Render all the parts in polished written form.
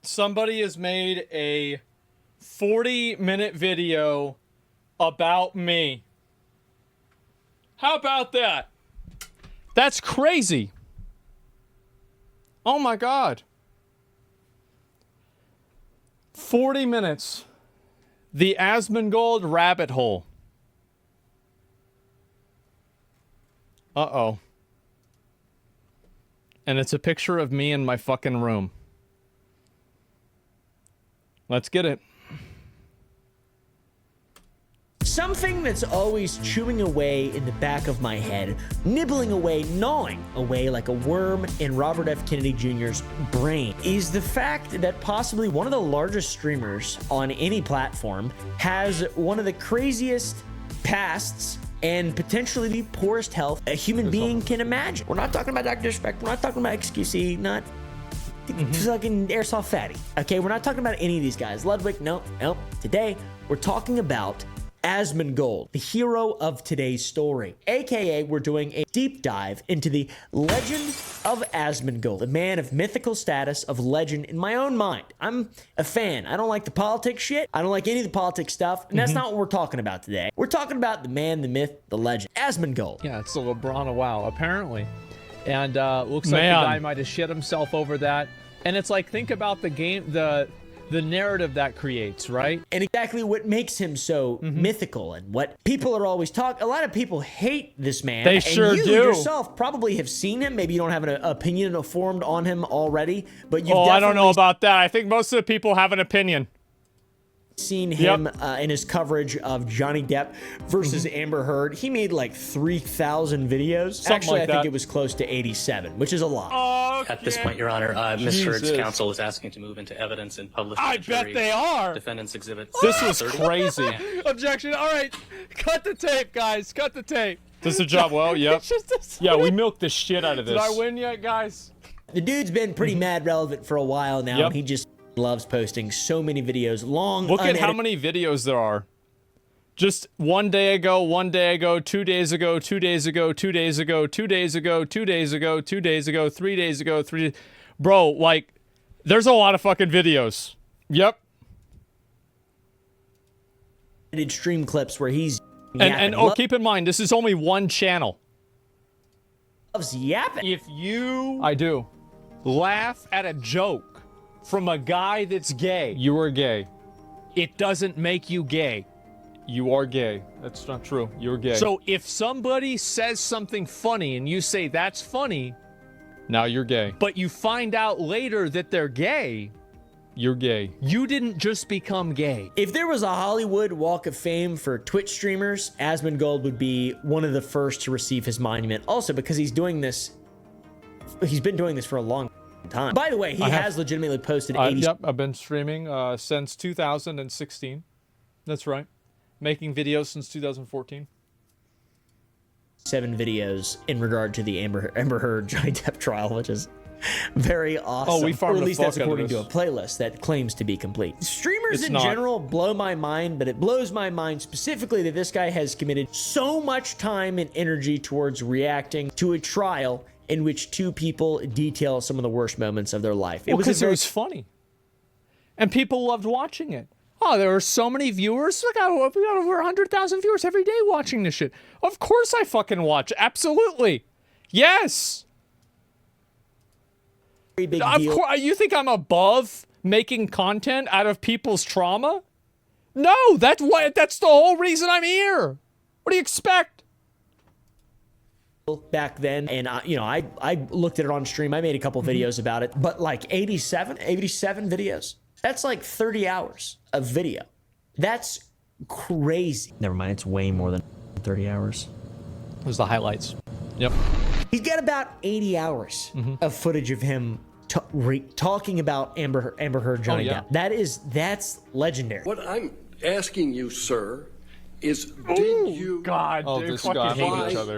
Somebody has made a 40-minute video about me. How about that? That's crazy. Oh my God. 40 minutes. The Asmongold rabbit hole. Uh-oh. And it's a picture of me in my fucking room. Let's get it. Something that's always chewing away in the back of my head, nibbling away, gnawing away like a worm in Robert F. Kennedy Jr.'s brain, is the fact that possibly one of the largest streamers on any platform has one of the craziest pasts and potentially the poorest health a human being can imagine. We're not talking about Dr. Disrespect, we're not talking about XQC, not fucking Airsoft Fatty. Okay, we're not talking about any of these guys. Ludwig, nope. Today, we're talking about Asmongold, the hero of today's story. AKA, we're doing a deep dive into the legend of Asmongold, a man of mythical status, of legend in my own mind. I'm a fan. I don't like the politics shit. I don't like any of the politics stuff. And that's not what we're talking about today. We're talking about the man, the myth, the legend, Asmongold. Yeah, it's the LeBron of WoW, apparently. And looks like the guy might have shit himself over that. And it's like, think about the game, the narrative that creates, right? And exactly what makes him so mythical and what people are always talking. A lot of people hate this man. They sure you do. yourself probably have seen him. Maybe you don't have an opinion formed on him already, but you've I don't know about that. I think most of the people have an opinion. Seen him in his coverage of Johnny Depp versus Amber Heard. He made like 3,000 videos. Actually, I think it was close to 87, which is a lot. At this point, Your Honor, Ms. Heard's counsel is asking to move into evidence and publish I the jury. bet they are. Defendant's exhibit. This was 30. crazy. Objection. All right. Cut the tape, guys. Cut the tape. Does the job well? Yep. Yeah, we milked the shit out of this. Did I win yet, guys? The dude's been pretty mad relevant for a while now, and he just loves posting so many videos. Look at how many videos there are. Just 1 day ago, 1 day ago, 2 days ago, 2 days ago, 2 days ago, 2 days ago, 2 days ago, 2 days ago, 3 days ago, 3 days. Bro, like, there's a lot of fucking videos. Yep. Did stream clips where he's and keep in mind, this is only one channel. Loves yapping. If you laugh at a joke from a guy that's gay, you are gay. It doesn't make you gay. You are gay. That's not true. You're gay. So if somebody says something funny and you say that's funny, now you're gay. But you find out later that they're gay, you're gay. You didn't just become gay. If there was a Hollywood Walk of Fame for Twitch streamers, Asmongold would be one of the first to receive his monument. Also because he's been doing this for a long time. By the way, he has legitimately posted 80. Yep, I've been streaming since 2016. That's right. Making videos since 2014. 7 videos in regard to the Amber Heard Johnny Depp trial, which is very awesome. Oh, we farmed or at least that's the fuck out of according to a playlist that claims to be complete. Streamers in not. general blow my mind, but it blows my mind specifically that this guy has committed so much time and energy towards reacting to a trial in which 2 people detail some of the worst moments of their life. It was funny. And people loved watching it. Oh, there were so many viewers. We got over 100,000 viewers every day watching this shit. Of course I fucking watch. Absolutely. Yes. Very big Of deal. course. You think I'm above making content out of people's trauma? No, that's the whole reason I'm here. What do you expect? Back then, and I looked at it on stream. I made a couple videos about it, but like 87 videos. That's like 30 hours of video. That's crazy. Never mind, it's way more than 30 hours. It was the highlights. Yep. He's got about 80 hours of footage of him talking about Amber Heard, Johnny Depp. That's legendary. What I'm asking you, sir, is did you comply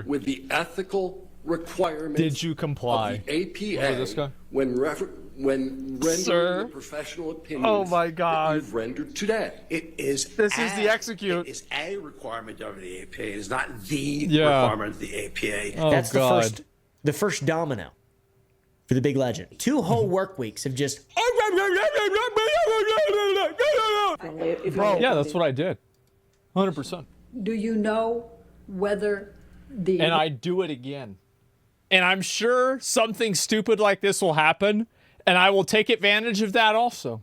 with the ethical requirements Did you comply? of the APA Oh, this guy? when rendering the professional opinions Oh my God. that you've rendered today? This is the execute. It is a requirement of the APA. It is not the requirement of the APA. Oh, That's God. the first domino. for the big legend. 2 whole work weeks of just... Bro, yeah, that's what I did. 100%. Do you know whether the... And I do it again. And I'm sure something stupid like this will happen, and I will take advantage of that also.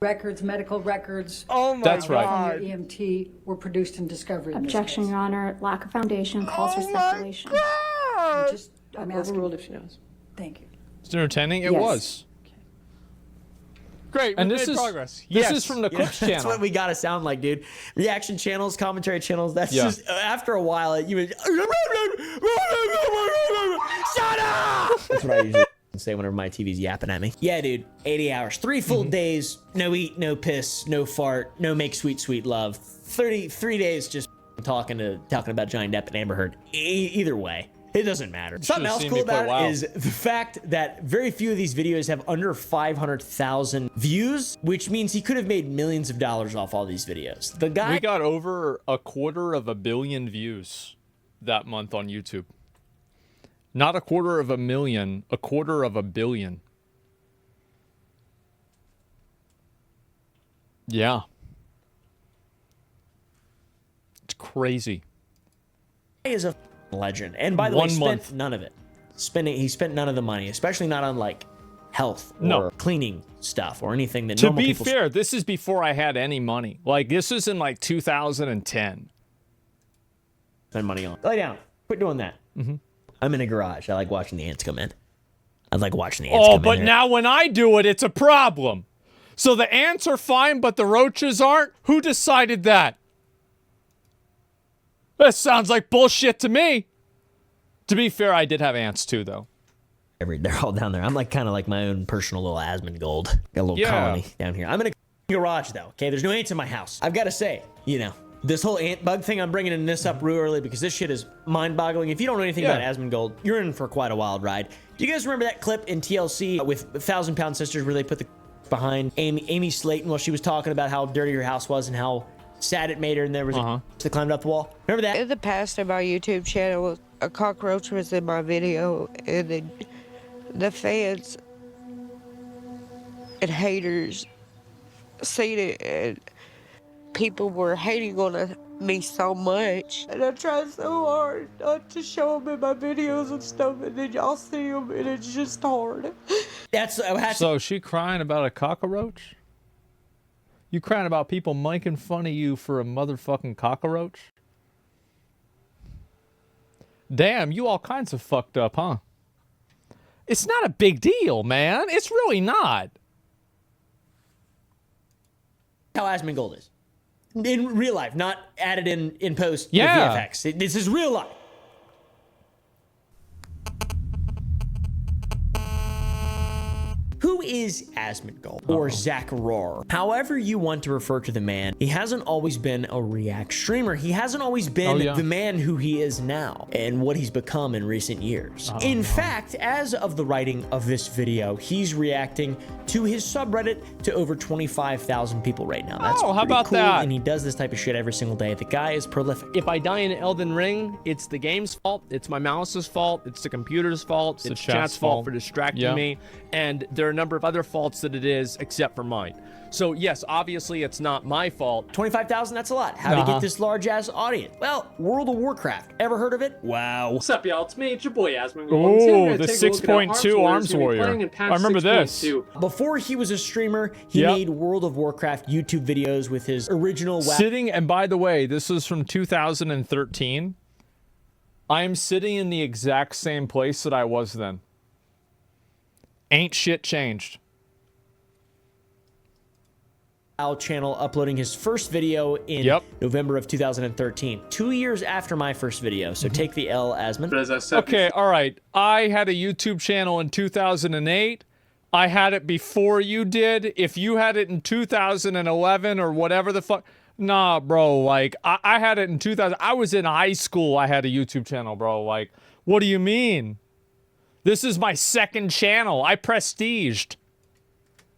records, medical records. Oh my That's right. God. From your EMT were produced in discovery. in this Objection, case. Your Honor. Lack of foundation calls for Oh my speculation. God. I'm asking. Overruled if she knows. Thank you. It's entertaining. It Yes. was. Great. And we this made is progress. This Yes. is from the Yeah, Clips that's channel. what we gotta sound like, dude. Reaction channels, commentary channels. That's Yeah. just after a while. You would, shut up. That's what I usually say whenever my TV's yapping at me. Yeah, dude. 80 hours, 3 full days. No eat, no piss, no fart, no make sweet, sweet love. 33 days just talking about Johnny Depp and Amber Heard. Either way. It doesn't matter. Something else seen cool me play about WoW. it is the fact that very few of these videos have under 500,000 views, which means he could have made millions of dollars off all these videos. The guy We got over 250 million views that month on YouTube. Not 250,000, 250 million. Yeah. It's crazy. is a legend. And by the way, 1 spent month. none of it. He spent none of the money, especially not on like health or No. cleaning stuff or anything that To normal be people fair, this is before I had any money. Like, this was in like 2010. spend money on. Lay down. Quit doing that. I'm in a garage. I like watching the ants come in. I like watching the ants Oh, come but in. now when I do it, it's a problem. So the ants are fine, but the roaches aren't? Who decided that? That sounds like bullshit to me. To be fair, I did have ants too, though. They're all down there. I'm like kind of like my own personal little Asmongold. Got a little Yeah. colony down here. I'm in a garage though. Okay, there's no ants in my house. I've got to say, you know, this whole ant bug thing, I'm bringing in this up real early because this shit is mind-boggling. If you don't know anything Yeah. about Asmongold, you're in for quite a wild ride. Do you guys remember that clip in TLC with 1,000-Pound Sisters where they put the behind Amy Slayton while she was talking about how dirty her house was and how sad it made her, and there was they climbed up the wall? Remember that? In the past on my YouTube channel, a cockroach was in my video, and then the fans and haters seen it, and people were hating on me so much. And I tried so hard not to show them in my videos and stuff, and then y'all see them, and it's just hard. That's So is she crying about a cockroach? You crying about people making fun of you for a motherfucking cockroach? Damn, you all kinds of fucked up, huh? It's not a big deal, man. It's really not. how Asmongold is in real life, not added in post Yeah. with VFX. This is real life. Who is Asmongold or Zach Rohr? However you want to refer to the man, he hasn't always been a React streamer. He hasn't always been the man who he is now and what he's become in recent years. In fact, as of the writing of this video, he's reacting to his subreddit to over 25,000 people right now. That's Oh, how pretty about cool, that? and he does this type of shit every single day. The guy is prolific. If I die in Elden Ring, it's the game's fault, it's my mouse's fault, it's the computer's fault, it's chat's fault for distracting me, and there are a number of other faults that it is except for mine. So yes, obviously it's not my fault. 25,000, that's a lot. How do you get this large ass audience? Well, World of Warcraft. Ever heard of it? Wow. What's up, y'all? It's me, it's your boy Asmongold. Oh, the 6.2 Arms Warrior. I remember this. Before he was a streamer, he made World of Warcraft YouTube videos with his original Sitting, and by the way, this is from 2013. I am sitting in the exact same place that I was then. Ain't shit changed. channel, uploading his first video in November of 2013, 2 years after my first video. So take the L, Asmon. But as I said, Okay, all right. I had a YouTube channel in 2008. I had it before you did. If you had it in 2011 or whatever the fuck. Nah, bro. Like, I had it in 2000. I was in high school. I had a YouTube channel, bro. Like, what do you mean? This is my second channel. I prestiged.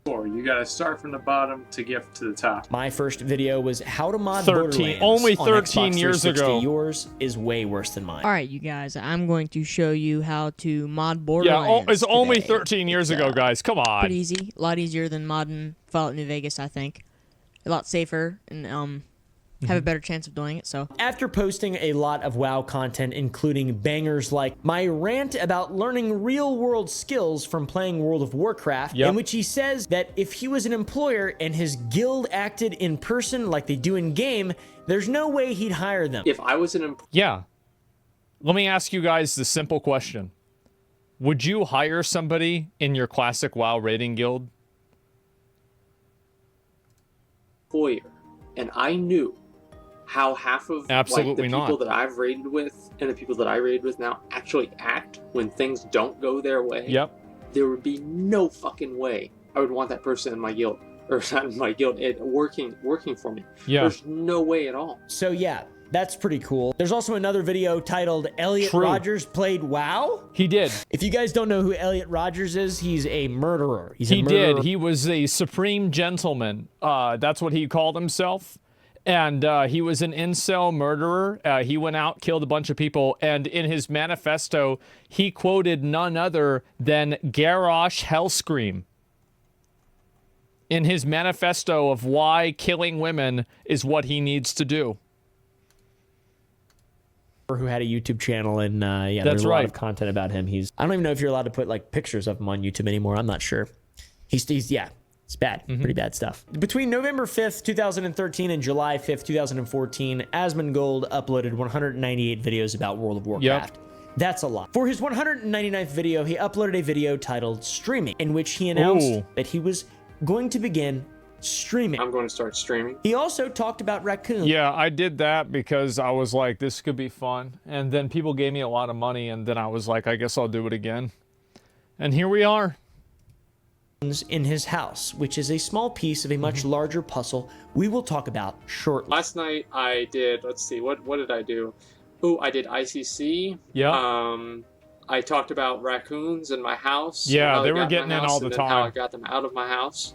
You gotta start from the bottom to get to the top. My first video was how to mod 13, Borderlands only on 13 Xbox years 360. ago. Yours is way worse than mine. All right, you guys, I'm going to show you how to mod Borderlands. Yeah, it's only today. 13 years ago, guys. Come on. Pretty easy, a lot easier than modding Fallout New Vegas, I think. A lot safer and have a better chance of doing it. So after posting a lot of WoW content, including bangers like my rant about learning real-world skills from playing World of Warcraft, in which he says that if he was an employer and his guild acted in person like they do in game, there's no way he'd hire them. If I was an Yeah. Let me ask you guys the simple question. Would you hire somebody in your classic WoW raiding guild? employer, and I knew how half of Absolutely like, the people not. that I've raided with and the people that I raided with now actually act when things don't go their way, Yep. there would be no fucking way I would want that person in my guild, or not in my guild, working for me. Yeah. There's no way at all. So yeah, that's pretty cool. There's also another video titled Elliot Rogers Played WoW. He did. If you guys don't know who Elliot Rogers is, he's a murderer. He did. He was a supreme gentleman. That's what he called himself. And he was an incel murderer. He went out, killed a bunch of people, and in his manifesto, he quoted none other than Garrosh Hellscream. In his manifesto of why killing women is what he needs to do. Who had a YouTube channel, and yeah, That's there's a right. lot of content about him. I don't even know if you're allowed to put like pictures of him on YouTube anymore. I'm not sure. He's yeah, it's bad, pretty bad stuff. Between November 5th, 2013 and July 5th, 2014, Asmongold uploaded 198 videos about World of Warcraft. That's a lot. For his 199th video, he uploaded a video titled Streaming, in which he announced that he was going to begin streaming. I'm going to start streaming. He also talked about raccoons. Yeah, I did that because I was like, this could be fun. And then people gave me a lot of money, and then I was like, I guess I'll do it again. And here we are. In his house, which is a small piece of a much larger puzzle we will talk about shortly. Last night I did, let's see, what did I do? Oh, I did ICC. Yeah. I talked about raccoons in my house. Yeah, how they were got in getting my in house, all the and then how I time. got them out of my house.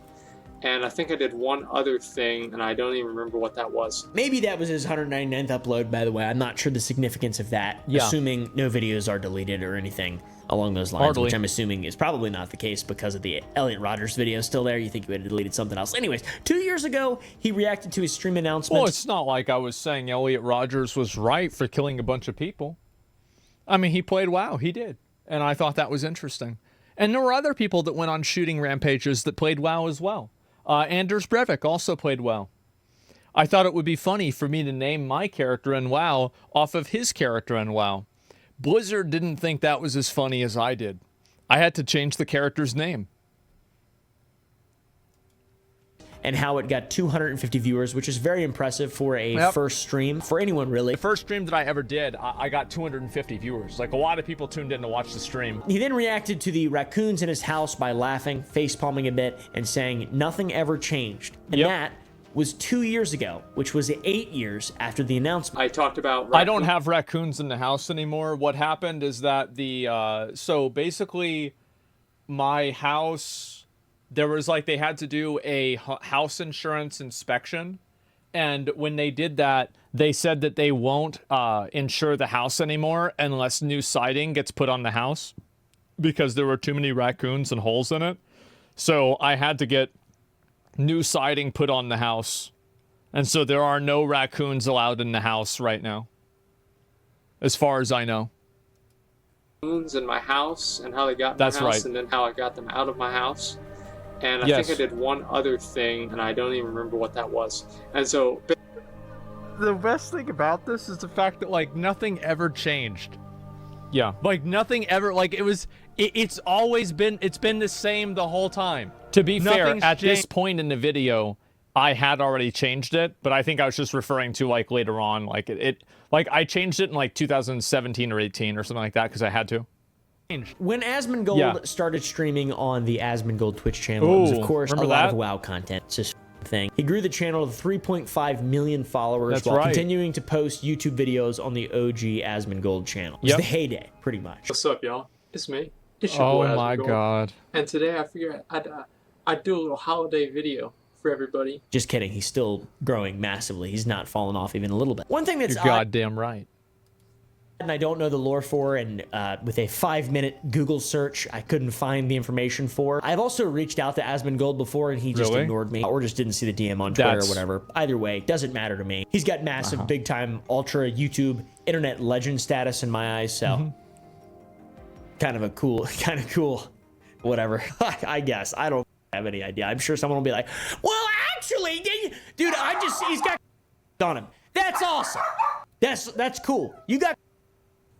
And I think I did one other thing, and I don't even remember what that was. Maybe that was his 199th upload, by the way. I'm not sure the significance of that, assuming no videos are deleted or anything along those lines, which I'm assuming is probably not the case because of the Elliot Rogers video still there. You think he would have deleted something else. Anyways, 2 years ago, he reacted to his stream announcement. Well, it's not like I was saying Elliot Rogers was right for killing a bunch of people. I mean, he played WoW. He did. And I thought that was interesting. And there were other people that went on shooting rampages that played WoW as well. Anders Breivik also played WoW. I thought it would be funny for me to name my character in WoW off of his character in WoW. Blizzard didn't think that was as funny as I did. I had to change the character's name. And how it got 250 viewers, which is very impressive for a first stream, for anyone really. The first stream that I ever did, I got 250 viewers. Like, a lot of people tuned in to watch the stream. He then reacted to the raccoons in his house by laughing, face-palming a bit, and saying nothing ever changed. And that was 2 years ago, which was 8 years after the announcement. I talked about I don't have raccoons in the house anymore. What happened is that so basically my house, there was like, they had to do a house insurance inspection. And when they did that, they said that they won't insure the house anymore unless new siding gets put on the house because there were too many raccoons and holes in it. So I had to get new siding put on the house. And so there are no raccoons allowed in the house right now, as far as I know. In my house and how they got in my house, and then how I got them out of my house. And I think I did one other thing, and I don't even remember what that was. And so the best thing about this is the fact that, like, nothing ever changed. Yeah. Like, nothing ever, like, it's always been, it's been the same the whole time. To be fair, at this point in the video, I had already changed it, but I think I was just referring to, like, later on, like, like, I changed it in, like, 2017 or 18 or something like that, because I had to. When Asmongold started streaming on the Asmongold Twitch channel, it was, of course, a lot of WoW content. It's just a thing. He grew the channel to 3.5 million followers while continuing to post YouTube videos on the OG Asmongold channel. It was the heyday, pretty much. What's up, y'all? It's me. It's your boy, Oh my Asmongold. god. And today I figured I'd do a little holiday video for everybody. Just kidding. He's still growing massively. He's not fallen off even a little bit. One thing that's You're goddamn right. and I don't know the lore for, and with a 5-minute Google search, I couldn't find the information for. I've also reached out to Asmongold before, and he just ignored me, or just didn't see the DM on Twitter or whatever. Either way, doesn't matter to me. He's got massive, big-time, ultra YouTube internet legend status in my eyes, so kind of cool, whatever. I guess. I don't have any idea. I'm sure someone will be like, well, actually, dude, he's got on him. That's awesome. That's cool. You got,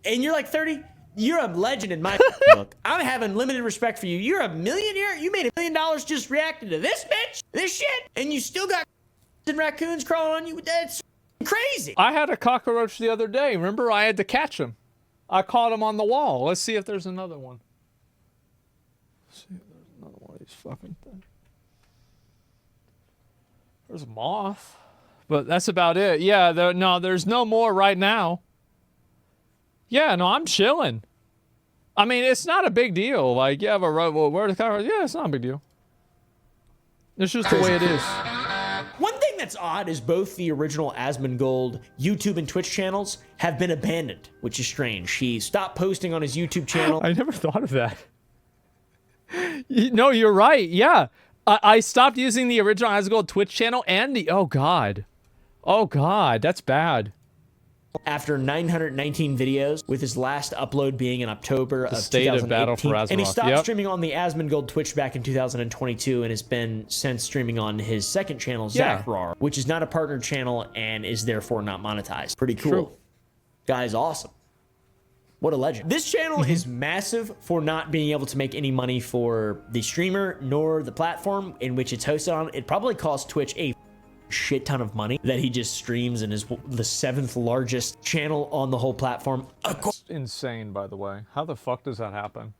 and you're like 30, you're a legend in my book. I'm having limited respect for you. You're a millionaire. You made $1 million just reacting to this bitch, this shit, and you still got and raccoons crawling on you. That's crazy. I had a cockroach the other day. Remember, I had to catch him. I caught him on the wall. Let's see if there's another one. Let's see if there's another one of these fucking things. There's a moth, but that's about it. Yeah, there's no more right now. Yeah, no, I'm chilling. I mean, it's not a big deal. Like, you have a where the cockroach? Yeah, it's not a big deal. It's just the way it is. One thing that's odd is both the original Asmongold YouTube and Twitch channels have been abandoned, which is strange. He stopped posting on his YouTube channel. I never thought of that. No, you're right. Yeah. I stopped using the original Asmongold Twitch channel and the... Oh, God. Oh, God. That's bad. After 919 videos, with his last upload being in October of 2018. Of Battle for Azeroth. And he stopped streaming on the Asmongold Twitch back in 2022 and has been since streaming on his second channel, Zachrar, which is not a partnered channel and is therefore not monetized. Pretty cool. True. Guy's awesome. What a legend. This channel is massive for not being able to make any money for the streamer nor the platform in which it's hosted on. It probably costs Twitch a shit ton of money that he just streams and is the 7th largest channel on the whole platform. That's insane, by the way. How the fuck does that happen?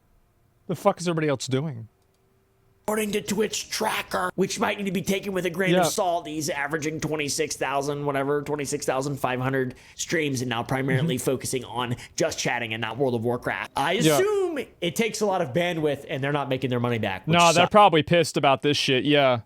The fuck is everybody else doing? According to Twitch tracker, which might need to be taken with a grain of salt, he's averaging 26,500 streams and now primarily focusing on just chatting and not World of Warcraft. I assume it takes a lot of bandwidth and they're not making their money back. No, they're probably pissed about this shit, yeah.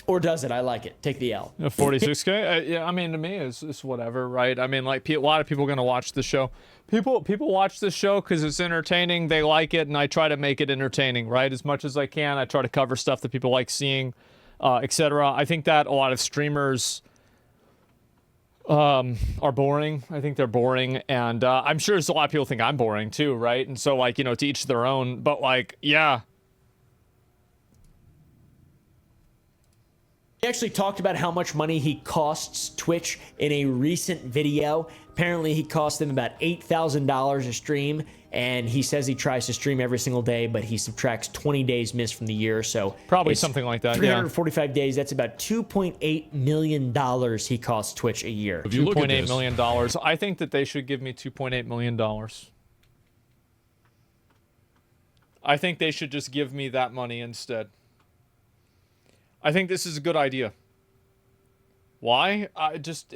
Or does it? I like it. Take the L. 46K? Yeah, I mean, to me, it's whatever, right? I mean, like, a lot of people are going to watch the show. People watch this show because it's entertaining. They like it, and I try to make it entertaining, right? As much as I can. I try to cover stuff that people like seeing, etc. I think that a lot of streamers are boring. I think they're boring, and I'm sure there's a lot of people think I'm boring, too, right? And so, like, to each their own. But, like, yeah. He actually talked about how much money he costs Twitch in a recent video. Apparently, he cost them about $8,000 a stream, and he says he tries to stream every single day, but he subtracts 20 days missed from the year, so probably something like that. 345 days. That's about $2.8 million he costs Twitch a year. $2.8 million. I think that they should give me $2.8 million. I think they should just give me that money instead. I think this is a good idea. Why? I just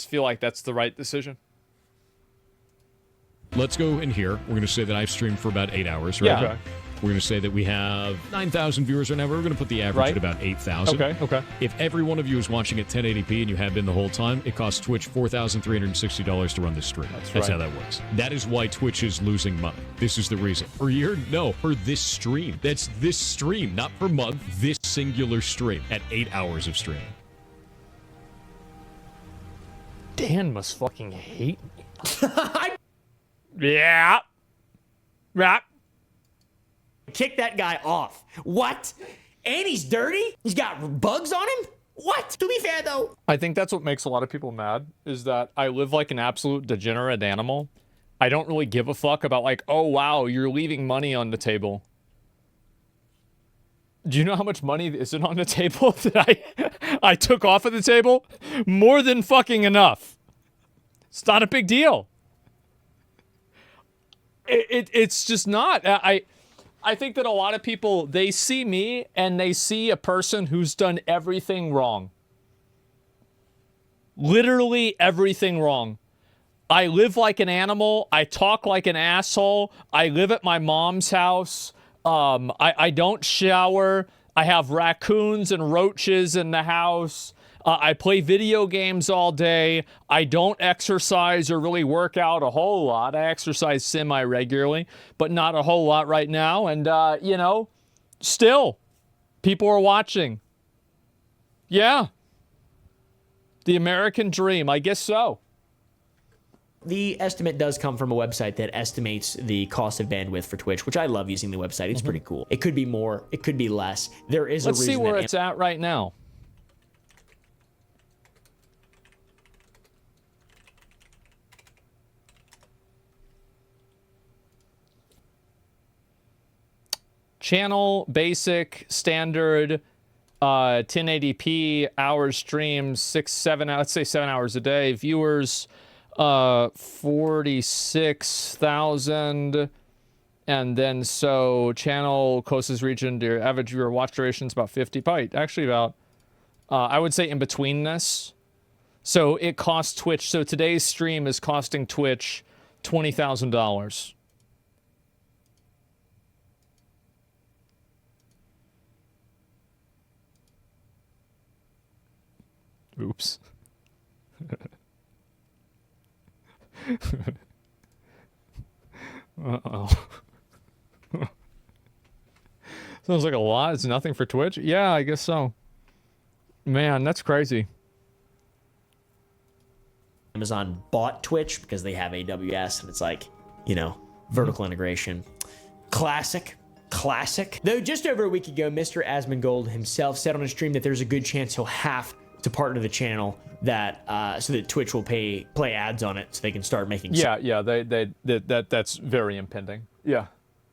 feel like that's the right decision. Let's go in here. We're going to say that I've streamed for about 8 hours, right? Yeah. Okay. We're going to say that we have 9,000 viewers right now. We're going to put the average at about 8,000. Okay. If every one of you is watching at 1080p and you have been the whole time, it costs Twitch $4,360 to run this stream. That's how that works. That is why Twitch is losing money. This is the reason. Per year? No, for this stream. That's this stream, not per month. This singular stream at 8 hours of streaming. Dan must fucking hate me. Yeah. Kick that guy off. What? And he's dirty? He's got bugs on him? What? To be fair, though. I think that's what makes a lot of people mad, is that I live like an absolute degenerate animal. I don't really give a fuck about, like, oh, wow, you're leaving money on the table. Do you know how much money isn't on the table that I took off of the table? More than fucking enough. It's not a big deal. It's just not. I think that a lot of people, they see me and they see a person who's done everything wrong. Literally everything wrong. I live like an animal. I talk like an asshole. I live at my mom's house. I don't shower. I have raccoons and roaches in the house. I play video games all day. I don't exercise or really work out a whole lot. I exercise semi-regularly, but not a whole lot right now. And, you know, still, people are watching. Yeah. The American dream. I guess so. The estimate does come from a website that estimates the cost of bandwidth for Twitch, which I love using the website. It's pretty cool. It could be more. It could be less. There is a reason. Let's see where it's at right now. Channel, basic, standard, 1080p, hours streamed, 6-7, let's say 7 hours a day. Viewers, 46,000. And then so channel closest region to your average viewer watch duration is about 50. Probably actually about, I would say in between this. So it costs Twitch. So today's stream is costing Twitch $20,000. Oops. Uh-oh. Sounds like a lot. It's nothing for Twitch? Yeah, I guess so. Man, that's crazy. Amazon bought Twitch because they have AWS, and it's like, you know, vertical integration. Classic. Though just over a week ago, Mr. Asmongold himself said on a stream that there's a good chance he'll have to partner the channel that so that Twitch will play ads on it so they can start making that's very impending. Yeah.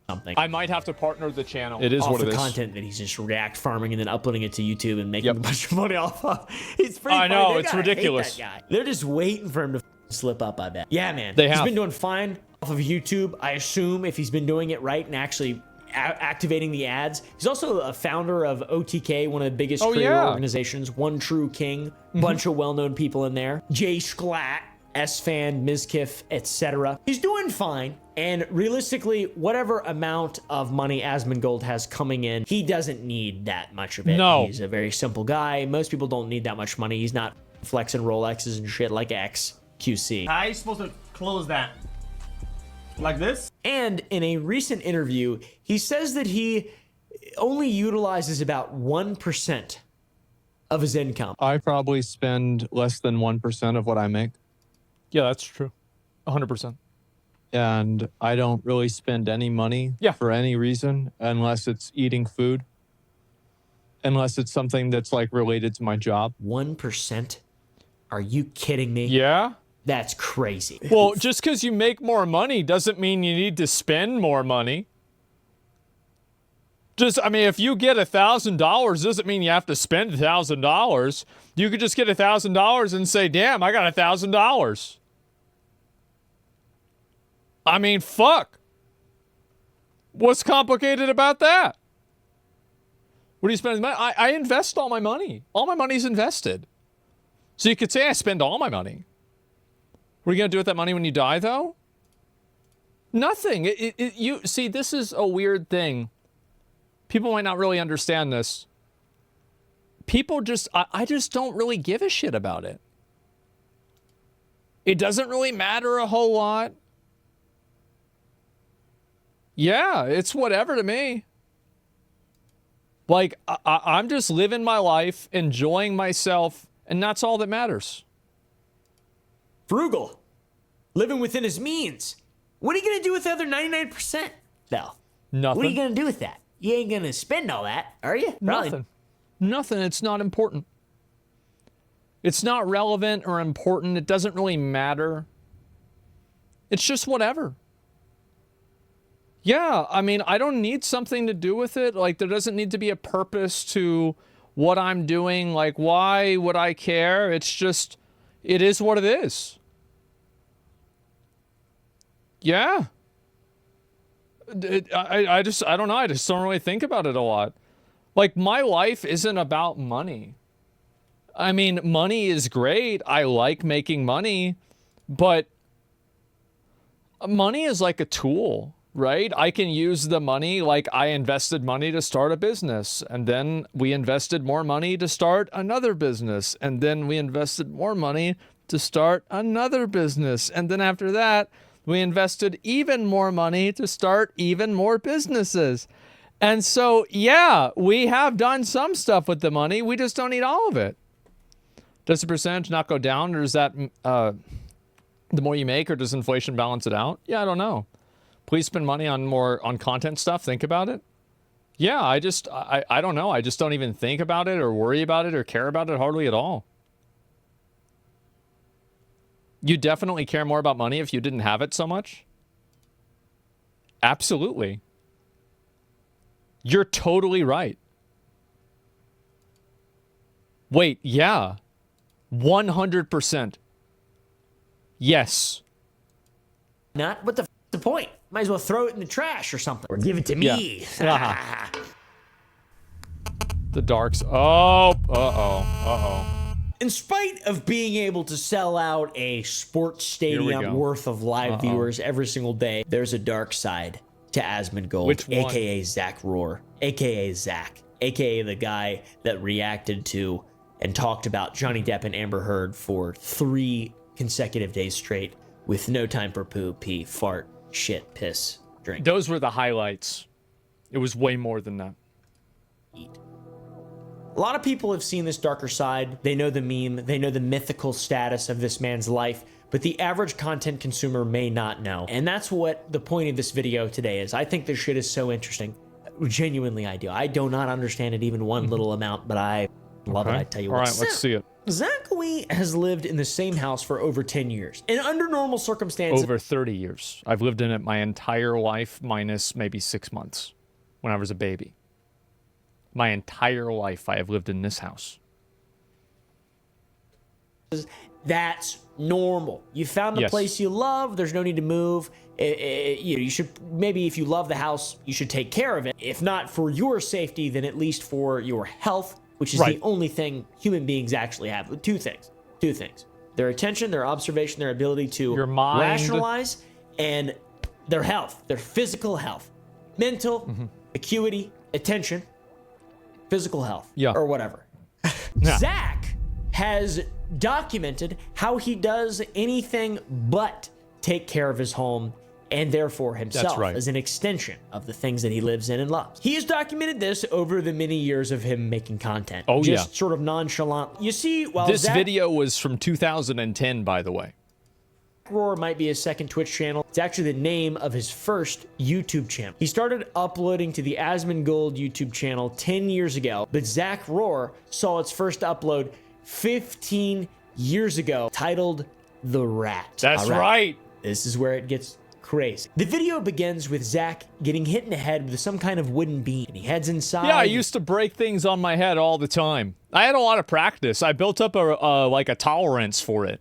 Something. I might have to partner the channel. It is off what it the is. content that he's just react farming and then uploading it to YouTube and making a bunch of money off of. It's pretty I funny. know, They it's gotta hate ridiculous. that guy. They're just waiting for him to slip up, I bet. Yeah, man. They He's have. been doing fine off of YouTube, I assume, if he's been doing it right and actually activating the ads. He's also a founder of OTK, one of the biggest creator organizations, One True King, bunch of well-known people in there. Jay Schlatt, S-Fan, Mizkif, etc. He's doing fine. And realistically, whatever amount of money Asmongold has coming in, he doesn't need that much of it. No. He's a very simple guy. Most people don't need that much money. He's not flexing Rolexes and shit like XQC. How are you supposed to close that? Like this? And in a recent interview, he says that he only utilizes about 1% of his income. I probably spend less than 1% of what I make. Yeah, that's true. 100%. And I don't really spend any money for any reason unless it's eating food. Unless it's something that's like related to my job. 1%? Are you kidding me? Yeah. That's crazy. Well, just because you make more money doesn't mean you need to spend more money. I mean, if you get $1,000, doesn't mean you have to spend $1,000. You could just get $1,000 and say, damn, I got $1,000. I mean, fuck. What's complicated about that? What do you spend? I invest all my money. All my money's invested. So you could say I spend all my money. What are you going to do with that money when you die, though? Nothing. You see, this is a weird thing. People might not really understand this. People I just don't really give a shit about it. It doesn't really matter a whole lot. Yeah, it's whatever to me. Like, I'm just living my life, enjoying myself, and that's all that matters. Frugal. Living within his means. What are you going to do with the other 99%, though? Nothing. What are you going to do with that? You ain't going to spend all that, are you? Probably. Nothing. Nothing. It's not important. It's not relevant or important. It doesn't really matter. It's just whatever. Yeah, I mean, I don't need something to do with it. Like, there doesn't need to be a purpose to what I'm doing. Like, why would I care? It's just, it is what it is. Yeah. I don't know. I just don't really think about it a lot. Like, my life isn't about money. I mean, money is great. I like making money, but money is like a tool, right? I can use the money, like I invested money to start a business, and then we invested more money to start another business, and then we invested more money to start another business, and then after that, we invested even more money to start even more businesses. And so, yeah, we have done some stuff with the money. We just don't need all of it. Does the percentage not go down, or is that the more you make, or does inflation balance it out? Yeah, I don't know. Please spend money on content stuff. Think about it. Yeah, I don't know. I just don't even think about it or worry about it or care about it hardly at all. You definitely care more about money if you didn't have it so much? Absolutely. You're totally right. Wait, yeah. 100%. Yes. Not? What the point? Might as well throw it in the trash or something. Or give it to me. Yeah. The darks. Oh. In spite of being able to sell out a sports stadium worth of live viewers every single day, there's a dark side to Asmongold, aka Zach Rohr, aka Zach, aka the guy that reacted to and talked about Johnny Depp and Amber Heard for 3 consecutive days straight with no time for poo, pee, fart, shit, piss, drink. Those were the highlights. It was way more than that. A lot of people have seen this darker side. They know the meme. They know the mythical status of this man's life, but the average content consumer may not know. And that's what the point of this video today is. I think this shit is so interesting. Genuinely, I do. I do not understand it even one little amount, but I love it. I tell you what. All right, let's see it. Zach Lee has lived in the same house for over 10 years. And under normal circumstances... Over 30 years. I've lived in it my entire life, minus maybe 6 months when I was a baby. My entire life, I have lived in this house. That's normal. You found a place you love. There's no need to move. You should, maybe if you love the house, you should take care of it. If not for your safety, then at least for your health, which is the only thing human beings actually have. Two things. Their attention, their observation, their ability to rationalize, and their health, their physical health. Mental, acuity, attention, physical health, or whatever. Zach has documented how he does anything but take care of his home and therefore himself as an extension of the things that he lives in and loves. He has documented this over the many years of him making content. Just sort of nonchalant. You see, while this video was from 2010, by the way. Rohr might be his second Twitch channel. It's actually the name of his first YouTube channel. He started uploading to the Asmongold YouTube channel 10 years ago, but Zach Rohr saw its first upload 15 years ago, titled The Rat. That's right. This is where it gets crazy. The video begins with Zach getting hit in the head with some kind of wooden beam, and he heads inside. Yeah, I used to break things on my head all the time. I had a lot of practice. I built up a tolerance for it.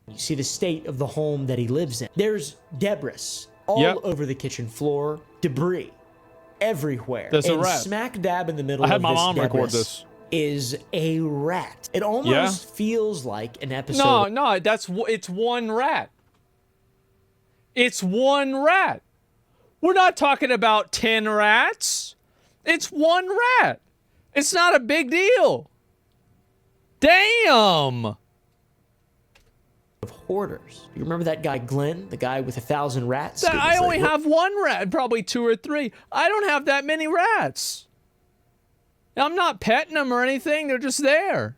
You see the state of the home that he lives in. There's debris all over the kitchen floor, debris everywhere. There's a rat. Smack dab in the middle of I had my mom record this. Is a rat. It almost feels like an episode. No, it's one rat. It's one rat. We're not talking about 10 rats. It's one rat. It's not a big deal. Damn. Of hoarders. You remember that guy Glenn, the guy with 1,000 rats? I only have one rat, probably 2 or 3. I don't have that many rats. I'm not petting them or anything. They're just there.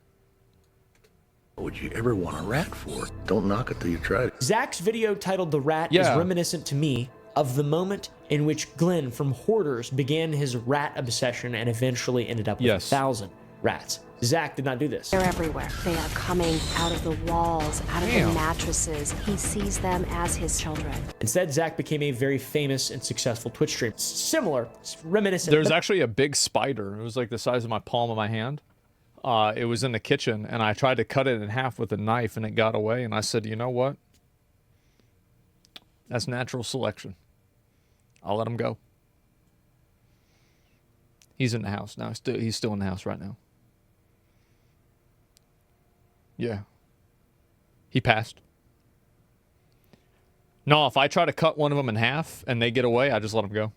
What would you ever want a rat for? Don't knock it till you try it. Zach's video titled The Rat is reminiscent to me of the moment in which Glenn from Hoarders began his rat obsession and eventually ended up with 1,000 rats. Zach did not do this. They're everywhere. They are coming out of the walls, out of the mattresses. He sees them as his children. Instead, Zach became a very famous and successful Twitch streamer. Similar, reminiscent. There's actually a big spider. It was like the size of my palm of my hand. It was in the kitchen, and I tried to cut it in half with a knife, and it got away. And I said, you know what? That's natural selection. I'll let him go. He's in the house now. He's still in the house right now. Yeah. He passed. No, if I try to cut one of them in half and they get away, I just let them go.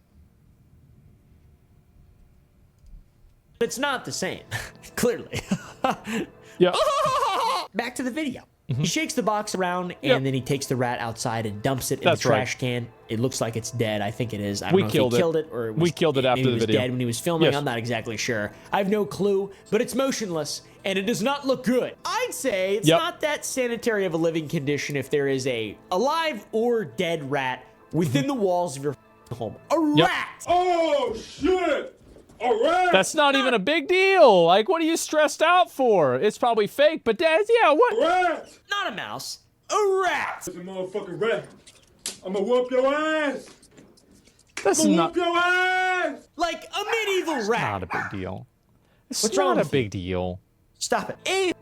It's not the same, clearly. Yeah. Back to the video. He shakes the box around and then he takes the rat outside and dumps it in the trash can. It looks like it's dead. I think it is. I don't know if he killed it or we killed it after the video. Dead when he was filming. I'm not exactly sure. I have no clue, but it's motionless and it does not look good. I'd say it's not that sanitary of a living condition if there is a alive or dead rat within the walls of your home. A rat! Oh, shit! Alright. That's not even a big deal. Like, what are you stressed out for? It's probably fake, but that's, yeah, what? Rat! Not a mouse. A rat! It's a motherfucking rat. I'ma whoop your ass! That's not... Whoop your ass! Like a medieval rat. Not a big deal. It's What's not wrong a with big deal. Stop it. A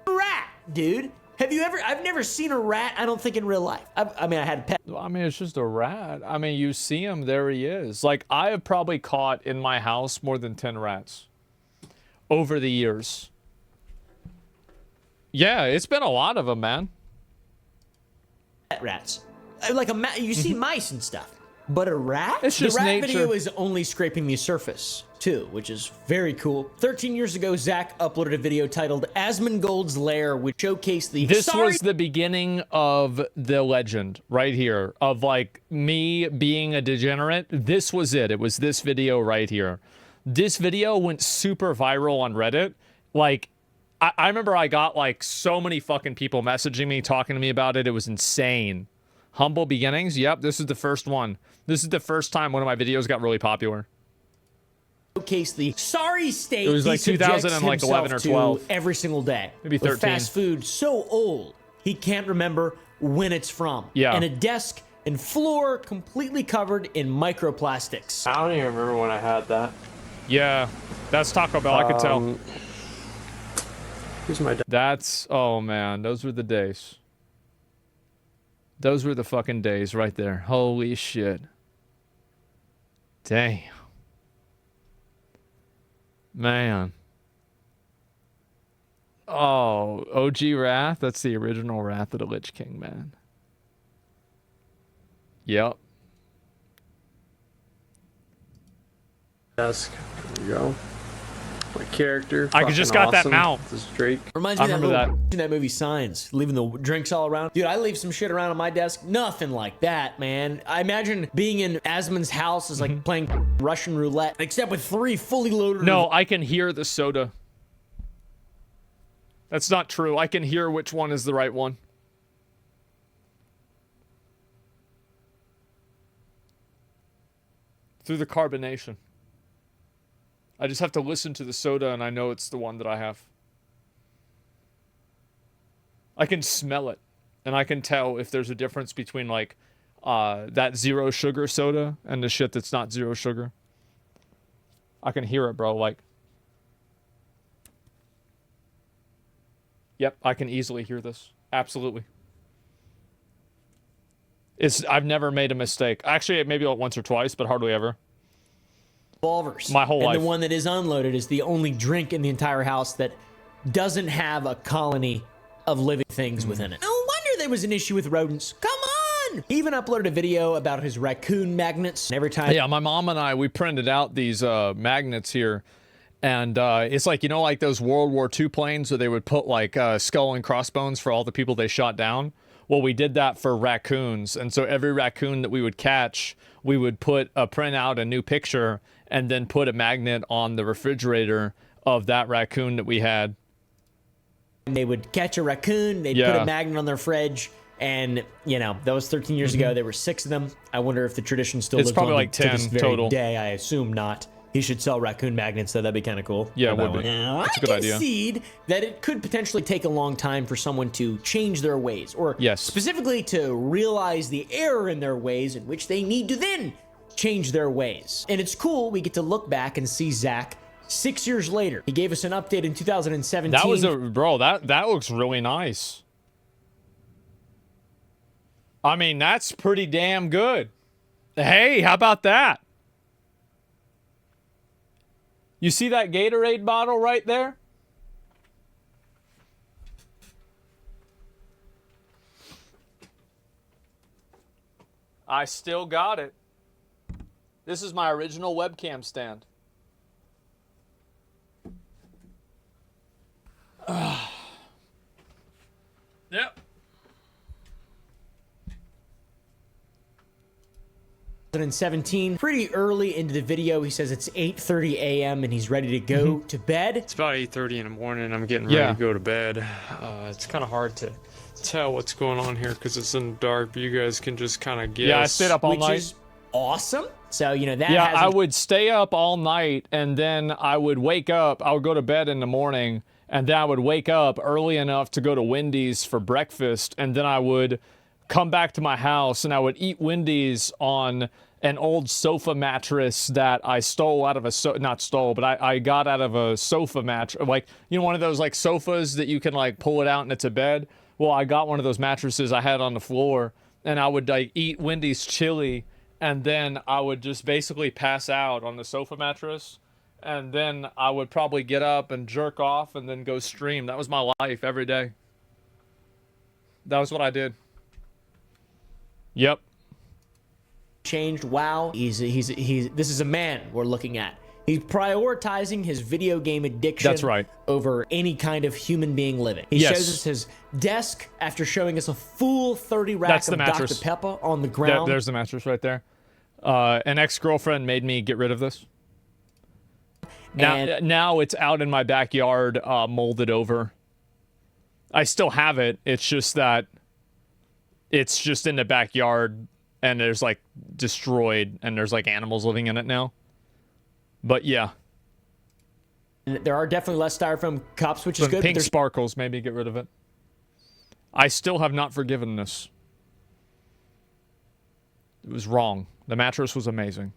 rat, dude. Have you ever... I've never seen a rat, I don't think, in real life. I mean, I had a pet. I mean, it's just a rat. I mean, you see him, there he is. Like, I have probably caught in my house more than 10 rats over the years. Yeah, it's been a lot of them, man. Rats. Like, you see mice and stuff. But a rat? It's just the rat nature. video is only scraping the surface, too, which is very cool. 13 years ago, Zach uploaded a video titled Asmongold's Lair, which showcased the... This was the beginning of the legend right here of like me being a degenerate. This was it. It was this video right here. This video went super viral on Reddit. Like, I remember I got like so many fucking people messaging me, talking to me about it. It was insane. Humble beginnings. Yep, this is the first one. This is the first time one of my videos got really popular. Showcase the sorry state. It was like he 2011 or 12. Every single day. Maybe 13. With fast food so old he can't remember when it's from. Yeah. And a desk and floor completely covered in microplastics. I don't even remember when I had that. Yeah, that's Taco Bell. I could tell. Here's my. That's, oh man, those were the days. Those were the fucking days right there. Holy shit. Damn. Man. Oh, OG Wrath? That's the original Wrath of the Lich King, man. Yep. Desk. There we go. My character. I just got that awesome. mount. This is Drake. Reminds me of that movie Signs, leaving the drinks all around. Dude, I leave some shit around on my desk. Nothing like that, man. I imagine being in Asmon's house is like playing Russian roulette, except with 3 fully loaded. No, I can hear the soda. That's not true. I can hear which one is the right one. Through the carbonation. I just have to listen to the soda and I know it's the one that I have. I can smell it and I can tell if there's a difference between like that 0 sugar soda and the shit that's not 0 sugar. I can hear it, bro. Like, yep, I can easily hear this. Absolutely. I've never made a mistake. Actually, maybe once or twice, but hardly ever. Revolvers. My whole life. And the one that is unloaded is the only drink in the entire house that doesn't have a colony of living things within it. No wonder there was an issue with rodents. Come on! He even uploaded a video about his raccoon magnets. Every time... Yeah, my mom and I, we printed out these magnets here. And it's like, you know, like those World War II planes where they would put like skull and crossbones for all the people they shot down? Well, we did that for raccoons. And so every raccoon that we would catch, we would print out a new picture and then put a magnet on the refrigerator of that raccoon that we had. They would catch a raccoon, they'd put a magnet on their fridge, and, you know, that was 13 years ago. There were 6 of them. I wonder if the tradition still lives on probably like 10 to this very total. day. I assume not. He should sell raccoon magnets, so that'd be kind of cool. Yeah, it would be. Now, That's a I good idea. concede that it could potentially take a long time for someone to change their ways, or specifically to realize the error in their ways in which they need to then change their ways. And it's cool, we get to look back and see Zach 6 years later. He gave us an update in 2017. That was that looks really nice. I mean, that's pretty damn good. Hey, how about that? You see that Gatorade bottle right there? I still got it. This is my original webcam stand. Yep. 2017, pretty early into the video, he says it's 8:30 a.m. and he's ready to go to bed. It's about 8:30 in the morning. I'm getting ready to go to bed. It's kind of hard to tell what's going on here because it's in the dark, but you guys can just kind of guess. Yeah, I stayed up all night. Which is awesome. So, you know, that yeah, I would stay up all night, and then I would wake up. I would go to bed in the morning, and then I would wake up early enough to go to Wendy's for breakfast, and then I would come back to my house, and I would eat Wendy's on an old sofa mattress that I stole out of a not stole, but I got out of a sofa mattress, like, you know, one of those like sofas that you can like pull it out and it's a bed. Well, I got one of those mattresses I had on the floor, and I would like eat Wendy's chili, and then I would just basically pass out on the sofa mattress, and then I would probably get up and jerk off and then go stream. That was my life every day. That was what I did. Yep. Changed. Wow. He's this is a man we're looking at. He's prioritizing his video game addiction. That's right. Over any kind of human being living. He shows us his desk after showing us a full 30 rack of Dr. Pepper on the ground. There's the mattress right there. An ex-girlfriend made me get rid of this. Now it's out in my backyard, molded over. I still have it. It's just that it's just in the backyard, and there's like destroyed, and there's like animals living in it now. But yeah. There are definitely less styrofoam cups, which is good. Pink sparkles, maybe get rid of it. I still have not forgiven this. It was wrong. The mattress was amazing.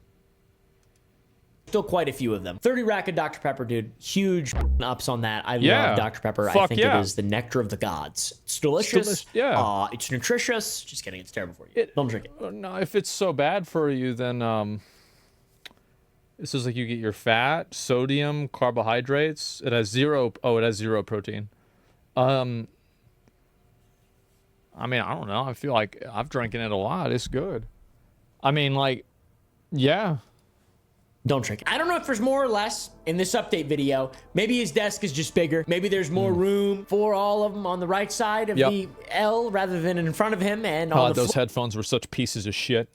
Still quite a few of them. 30 rack of Dr. Pepper, dude. Huge ups on that. I love Dr. Pepper. I think it is the nectar of the gods. It's delicious. It's nutritious. Just kidding. It's terrible for you. Don't drink it. No, if it's so bad for you, then this is like you get your fat, sodium, carbohydrates. It has zero. Oh, it has zero protein. I mean, I don't know. I feel like I've drinking it a lot. It's good. I mean, like, yeah. Don't drink it. I don't know if there's more or less in this update video. Maybe his desk is just bigger. Maybe there's more room for all of them on the right side of the L rather than in front of him, and all those headphones were such pieces of shit.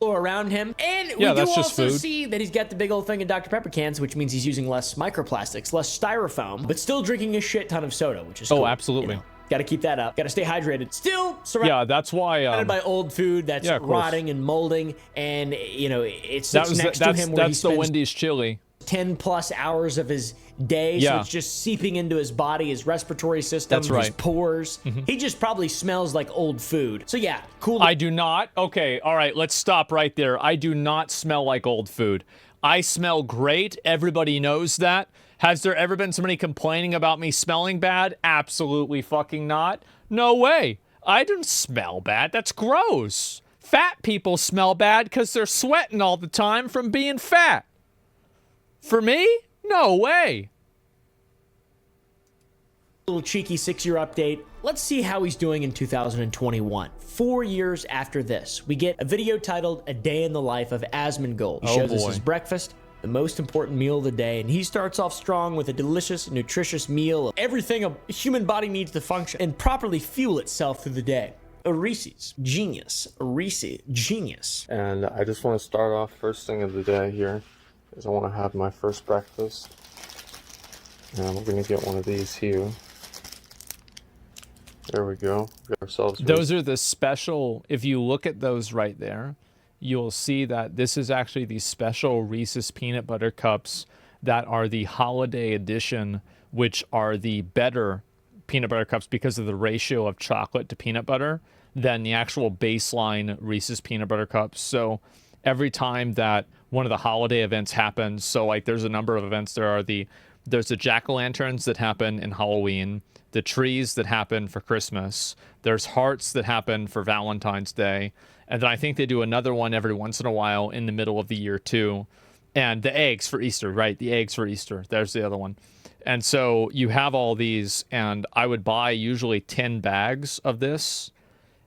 Around him. And we do also see that he's got the big old thing of Dr. Pepper cans, which means he's using less microplastics, less styrofoam, but still drinking a shit ton of soda, which is cool. Oh, absolutely. You know, got to keep that up. Got to stay hydrated. Still surrounded that's why by old food that's rotting and molding, and you know it sits next to him where he spends the Wendy's chili. 10 plus hours of his day, so it's just seeping into his body, his respiratory system, his pores. He just probably smells like old food. So yeah, cool. I do not. Okay, all right, let's stop right there. I do not smell like old food. I smell great. Everybody knows that. Has there ever been somebody complaining about me smelling bad? Absolutely fucking not. No way. I don't smell bad. That's gross. Fat people smell bad because they're sweating all the time from being fat. For me? No way. Little cheeky 6-year update. Let's see how he's doing in 2021. 4 years after this, we get a video titled "A Day in the Life of Asmongold." He shows us his breakfast, the most important meal of the day, and he starts off strong with a delicious, nutritious meal of everything a human body needs to function and properly fuel itself through the day. A Reese's genius. A Reese's genius. And I just want to start off first thing of the day here, is I want to have my first breakfast. And we're going to get one of these here. There we go. Got ourselves. Those are the special, if you look at those right there, you'll see that this is actually the special Reese's peanut butter cups that are the holiday edition, which are the better peanut butter cups because of the ratio of chocolate to peanut butter than the actual baseline Reese's peanut butter cups. So every time that one of the holiday events happens, so like there's a number of events, there's the jack-o'-lanterns that happen in Halloween, the trees that happen for Christmas, there's hearts that happen for Valentine's Day, and then I think they do another one every once in a while in the middle of the year too. And the eggs for Easter, right? The eggs for Easter. There's the other one. And so you have all these, and I would buy usually 10 bags of this,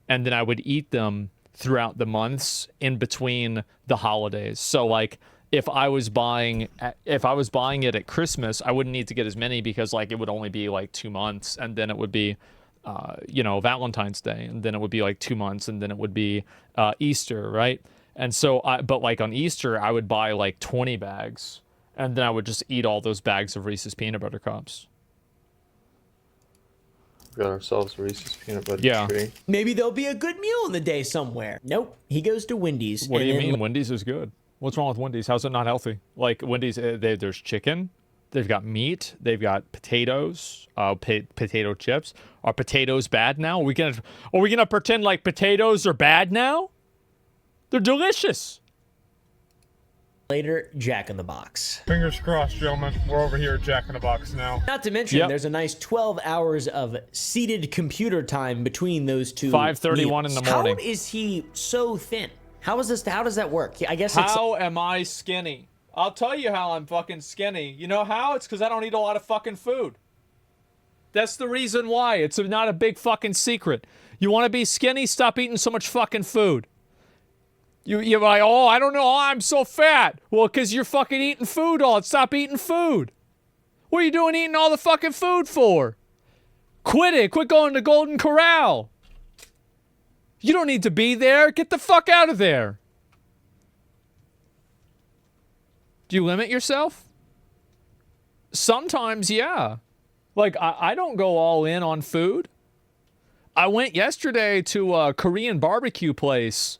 and then I would eat them throughout the months in between the holidays. So like if I was buying it at Christmas, I wouldn't need to get as many because like it would only be like 2 months, and then it would be Valentine's Day, and then it would be like 2 months, and then it would be Easter, right? And so but like on Easter I would buy like 20 bags, and then I would just eat all those bags of Reese's peanut butter cups. Got ourselves a Reese's peanut butter tree. Maybe there'll be a good meal in the day somewhere. Nope. He goes to Wendy's. What do you mean? Wendy's is good. What's wrong with Wendy's? How's it not healthy? Like Wendy's, there's chicken. They've got meat. They've got potatoes. Potato chips. Are potatoes bad now? Are we gonna pretend like potatoes are bad now? They're delicious. Later, Jack in the Box. Fingers crossed, gentlemen. We're over here at Jack in the Box now. Not to mention, there's a nice 12 hours of seated computer time between those two. 5:31 in the morning. How is he so thin? How does that work? I guess How am I skinny? I'll tell you how I'm fucking skinny. You know how? It's because I don't eat a lot of fucking food. That's the reason why. It's not a big fucking secret. You want to be skinny? Stop eating so much fucking food. You're like, oh, I don't know, oh, I'm so fat. Well, because you're fucking eating food all. Stop eating food. What are you doing eating all the fucking food for? Quit it. Quit going to Golden Corral. You don't need to be there. Get the fuck out of there. Do you limit yourself? Sometimes, yeah. Like, I don't go all in on food. I went yesterday to a Korean barbecue place,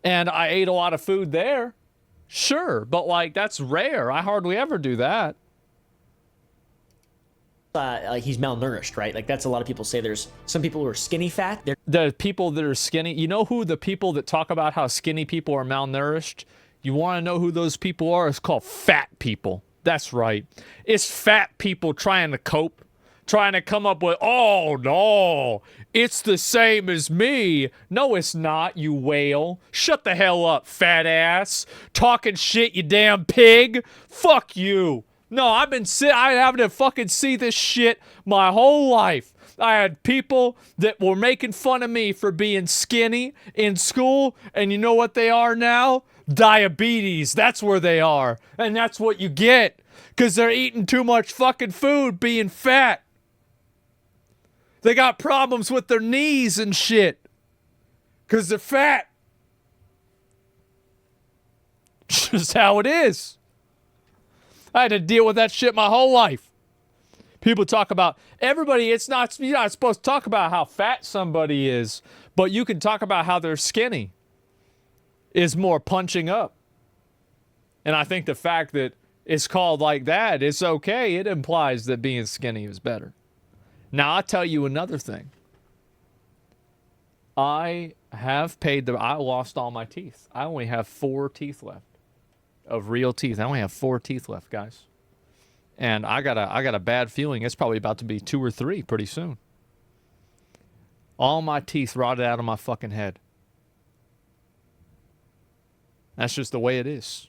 and I ate a lot of food there. Sure, but like that's rare. I hardly ever do that. Like he's malnourished, right? Like that's a lot of people say there's some people who are skinny fat. The people that are skinny, you know who the people that talk about how skinny people are malnourished? You want to know who those people are? It's called fat people. That's right. It's fat people trying to cope, trying to come up with, oh no, it's the same as me. No, it's not, you whale. Shut the hell up, fat ass. Talking shit, you damn pig. Fuck you. No, I having to fucking see this shit my whole life. I had people that were making fun of me for being skinny in school, and you know what they are now? Diabetes. That's where they are. And that's what you get. Because they're eating too much fucking food being fat. They got problems with their knees and shit. Because they're fat. Just how it is. I had to deal with that shit my whole life. People talk about everybody. You're not supposed to talk about how fat somebody is, but you can talk about how they're skinny is more punching up. And I think the fact that it's called like that, it's okay. It implies that being skinny is better. Now, I'll tell you another thing. I lost all my teeth. I only have 4 teeth left of real teeth. I only have 4 teeth left, guys. And I got a bad feeling it's probably about to be 2 or 3 pretty soon. All my teeth rotted out of my fucking head. That's just the way it is.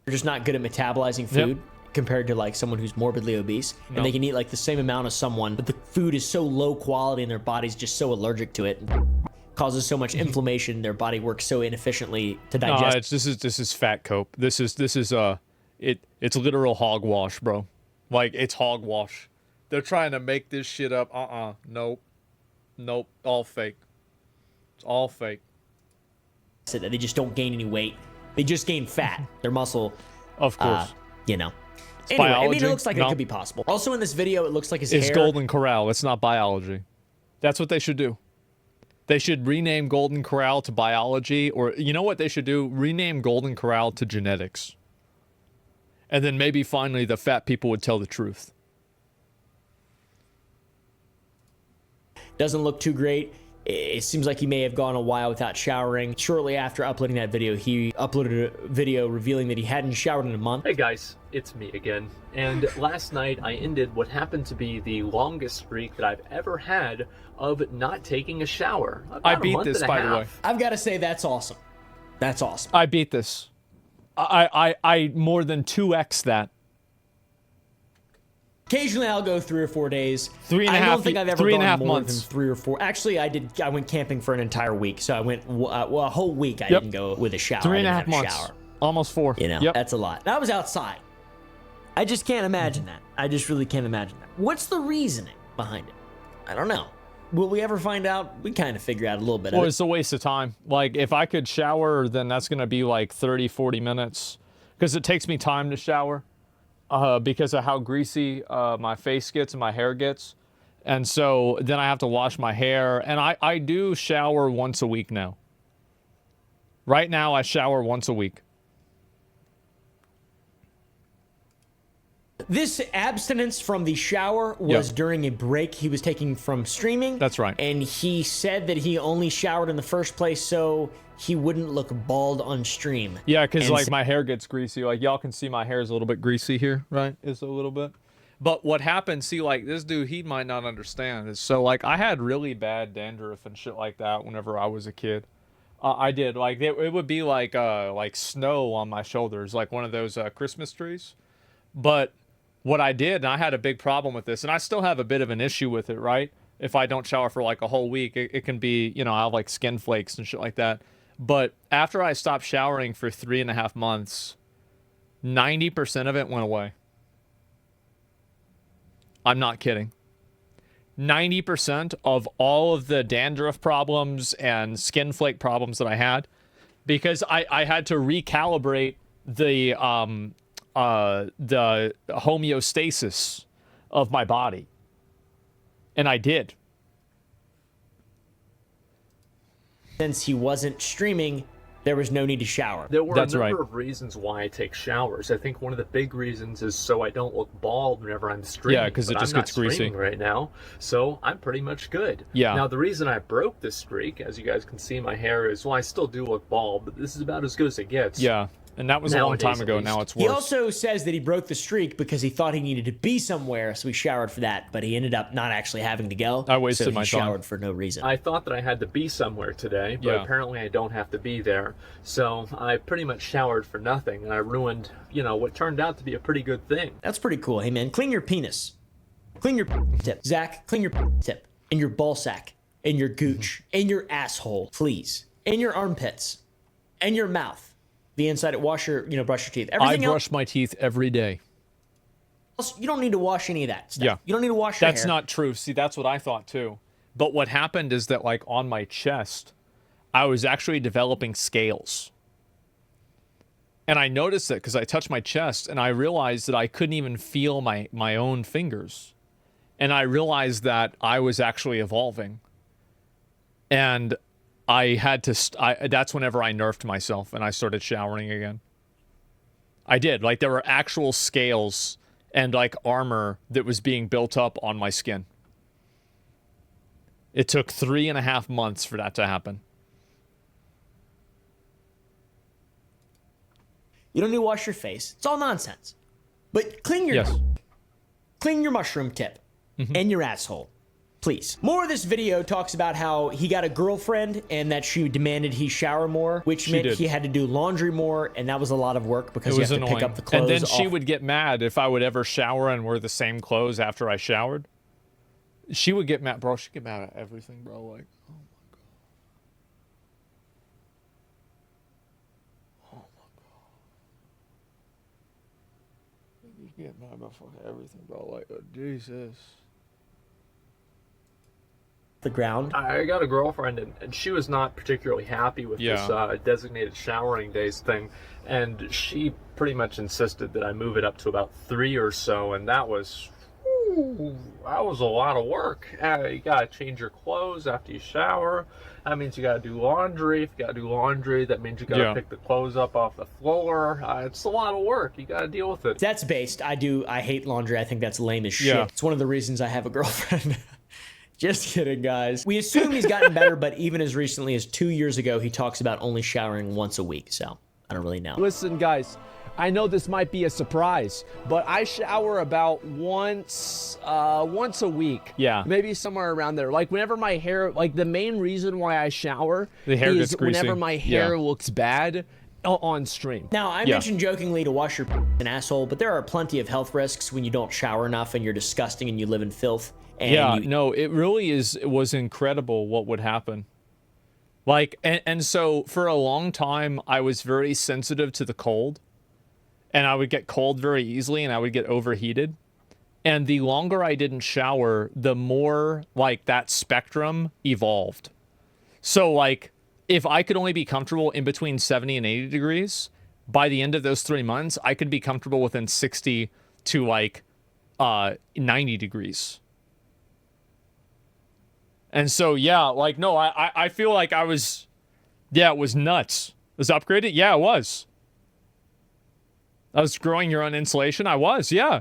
You're just not good at metabolizing food compared to like someone who's morbidly obese. And they can eat like the same amount as someone, but the food is so low quality and their body's just so allergic to it. Causes so much inflammation, their body works so inefficiently to digest. No, this is fat cope. This is it's literal hogwash, bro. Like it's hogwash. They're trying to make this shit up. Nope, all fake. It's all fake. They just don't gain any weight. They just gain fat. Their muscle, of course. Anyway, biology. I mean, it looks like it could be possible. Also, in this video, it looks like his hair. It's Golden Corral. It's not biology. That's what they should do. They should rename Golden Corral to biology, or you know what they should do? Rename Golden Corral to genetics. And then maybe finally the fat people would tell the truth. Doesn't look too great. It seems like he may have gone a while without showering. Shortly after uploading that video, he uploaded a video revealing that he hadn't showered in a month. Hey guys, it's me again. And last night I ended what happened to be the longest streak that I've ever had of not taking a shower. I beat this, by the way. I've got to say, that's awesome. That's awesome. I beat this. I more than 2x that. Occasionally, I'll go 3 or 4 days. I don't think I've ever 3.5 gone more months. than 3 or 4. Actually, I went camping for an entire week, so I went a whole week. I didn't go with a shower. 3.5 months. Shower. Almost 4. You know, that's a lot. And I was outside. I just can't imagine that. I just really can't imagine that. What's the reasoning behind it? I don't know. Will we ever find out? We kind of figure out a little bit of it. Well, it's a waste of time. Like, if I could shower, then that's going to be like 30, 40 minutes. Because it takes me time to shower. Because of how greasy my face gets and my hair gets. And so then I have to wash my hair. And I do shower once a week now. Right now, I shower once a week. This abstinence from the shower was during a break he was taking from streaming. That's right. And he said that he only showered in the first place so he wouldn't look bald on stream. Yeah, because like my hair gets greasy. Like y'all can see my hair is a little bit greasy here, right? It's a little bit. But what happened, see, like this dude, he might not understand. Is so like I had really bad dandruff and shit like that whenever I was a kid. I did. Like it would be like snow on my shoulders, like one of those Christmas trees. But what I did, and I had a big problem with this, and I still have a bit of an issue with it, right? If I don't shower for like a whole week, it can be, you know, I have like skin flakes and shit like that. But after I stopped showering for 3.5 months, 90% of it went away. I'm not kidding. 90% of all of the dandruff problems and skin flake problems that I had, because I had to recalibrate the homeostasis of my body. And I did. Since he wasn't streaming, there was no need to shower. There were a number of reasons why I take showers. I think one of the big reasons is so I don't look bald whenever I'm streaming. Yeah, because it just gets greasy. I'm not streaming right now, so I'm pretty much good. Yeah. Now, the reason I broke this streak, as you guys can see, my hair is, well, I still do look bald, but this is about as good as it gets. Yeah. And that was a long time ago. Now it's worse. He also says that he broke the streak because he thought he needed to be somewhere, so he showered for that, but he ended up not actually having to go. I wasted my time. So he showered for no reason. I thought that I had to be somewhere today, but apparently I don't have to be there. So I pretty much showered for nothing, and I ruined, you know, what turned out to be a pretty good thing. That's pretty cool. Hey, man, clean your penis. Clean your tip. Zach, clean your tip. And your ball sack. And your gooch. And your asshole, please. And your armpits. And your mouth. The inside, wash your, brush your teeth. Everything I brush my teeth every day. You don't need to wash any of that stuff. Yeah. You don't need to wash your hair. That's not true. See, that's what I thought too. But what happened is that like on my chest, I was actually developing scales. And I noticed it because I touched my chest and I realized that I couldn't even feel my own fingers. And I realized that I was actually evolving. And I had to, that's whenever I nerfed myself and I started showering again. I did. Like, there were actual scales and, like, armor that was being built up on my skin. It took 3.5 months for that to happen. You don't need to wash your face. It's all nonsense. But clean your mushroom tip and your asshole. Please. More of this video talks about how he got a girlfriend and that she demanded he shower more, which meant he had to do laundry more, and that was a lot of work because you have to pick up the clothes. And then she would get mad if I would ever shower and wear the same clothes after I showered. She would get mad. Bro, she'd get mad at everything, bro. Like, oh my God. Oh my God. You get mad about fucking everything, bro. Like, oh, Jesus. The ground. I got a girlfriend, and she was not particularly happy with this designated showering days thing, and she pretty much insisted that I move it up to about 3 or so, and that was a lot of work. You gotta change your clothes after you shower. That means you gotta do laundry. If you gotta do laundry, that means you gotta pick the clothes up off the floor. It's a lot of work. You gotta deal with it. That's based. I hate laundry. I think that's lame as shit. It's one of the reasons I have a girlfriend. Just kidding, guys. We assume he's gotten better, but even as recently as 2 years ago, he talks about only showering once a week, so I don't really know. Listen, guys, I know this might be a surprise, but I shower about once a week. Yeah. Maybe somewhere around there. Like, whenever my hair, like, the main reason why I shower the hair is gets greasy. Whenever my hair looks bad, on stream. Now, I mentioned jokingly to wash your an asshole, but there are plenty of health risks when you don't shower enough and you're disgusting and you live in filth. And no, it really was incredible what would happen. Like, and so for a long time, I was very sensitive to the cold, and I would get cold very easily, and I would get overheated. And the longer I didn't shower, the more like that spectrum evolved. So like, if I could only be comfortable in between 70 and 80 degrees, by the end of those 3 months, I could be comfortable within 60 to like 90 degrees. And so, yeah, like, no, I feel like I was, yeah, it was nuts. Was upgraded? Yeah, it was. I was growing your own insulation? I was, yeah.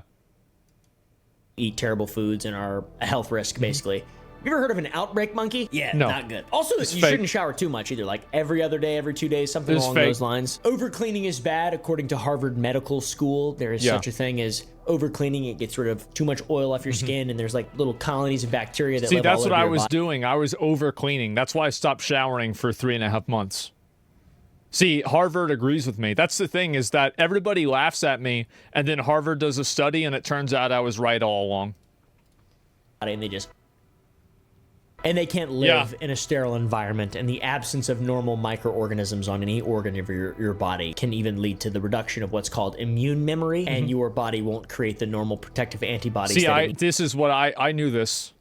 Eat terrible foods and are a health risk, basically. Have you ever heard of an outbreak monkey? Yeah, no. Not good. Also, It's you fake. shouldn't shower too much either, like every other day, every 2 days, something along those lines. Overcleaning is bad, according to Harvard Medical School. There is such a thing as overcleaning. It gets rid of too much oil off your skin, and there's like little colonies of bacteria that See, live that's all what over I your was body. doing. I was over cleaning. That's why I stopped showering for 3.5 months. See, Harvard agrees with me. That's the thing, is that everybody laughs at me, and then Harvard does a study, and it turns out I was right all along. And they can't live in a sterile environment, and the absence of normal microorganisms on any organ of your body can even lead to the reduction of what's called immune memory, and your body won't create the normal protective antibodies. See, this is what I knew this.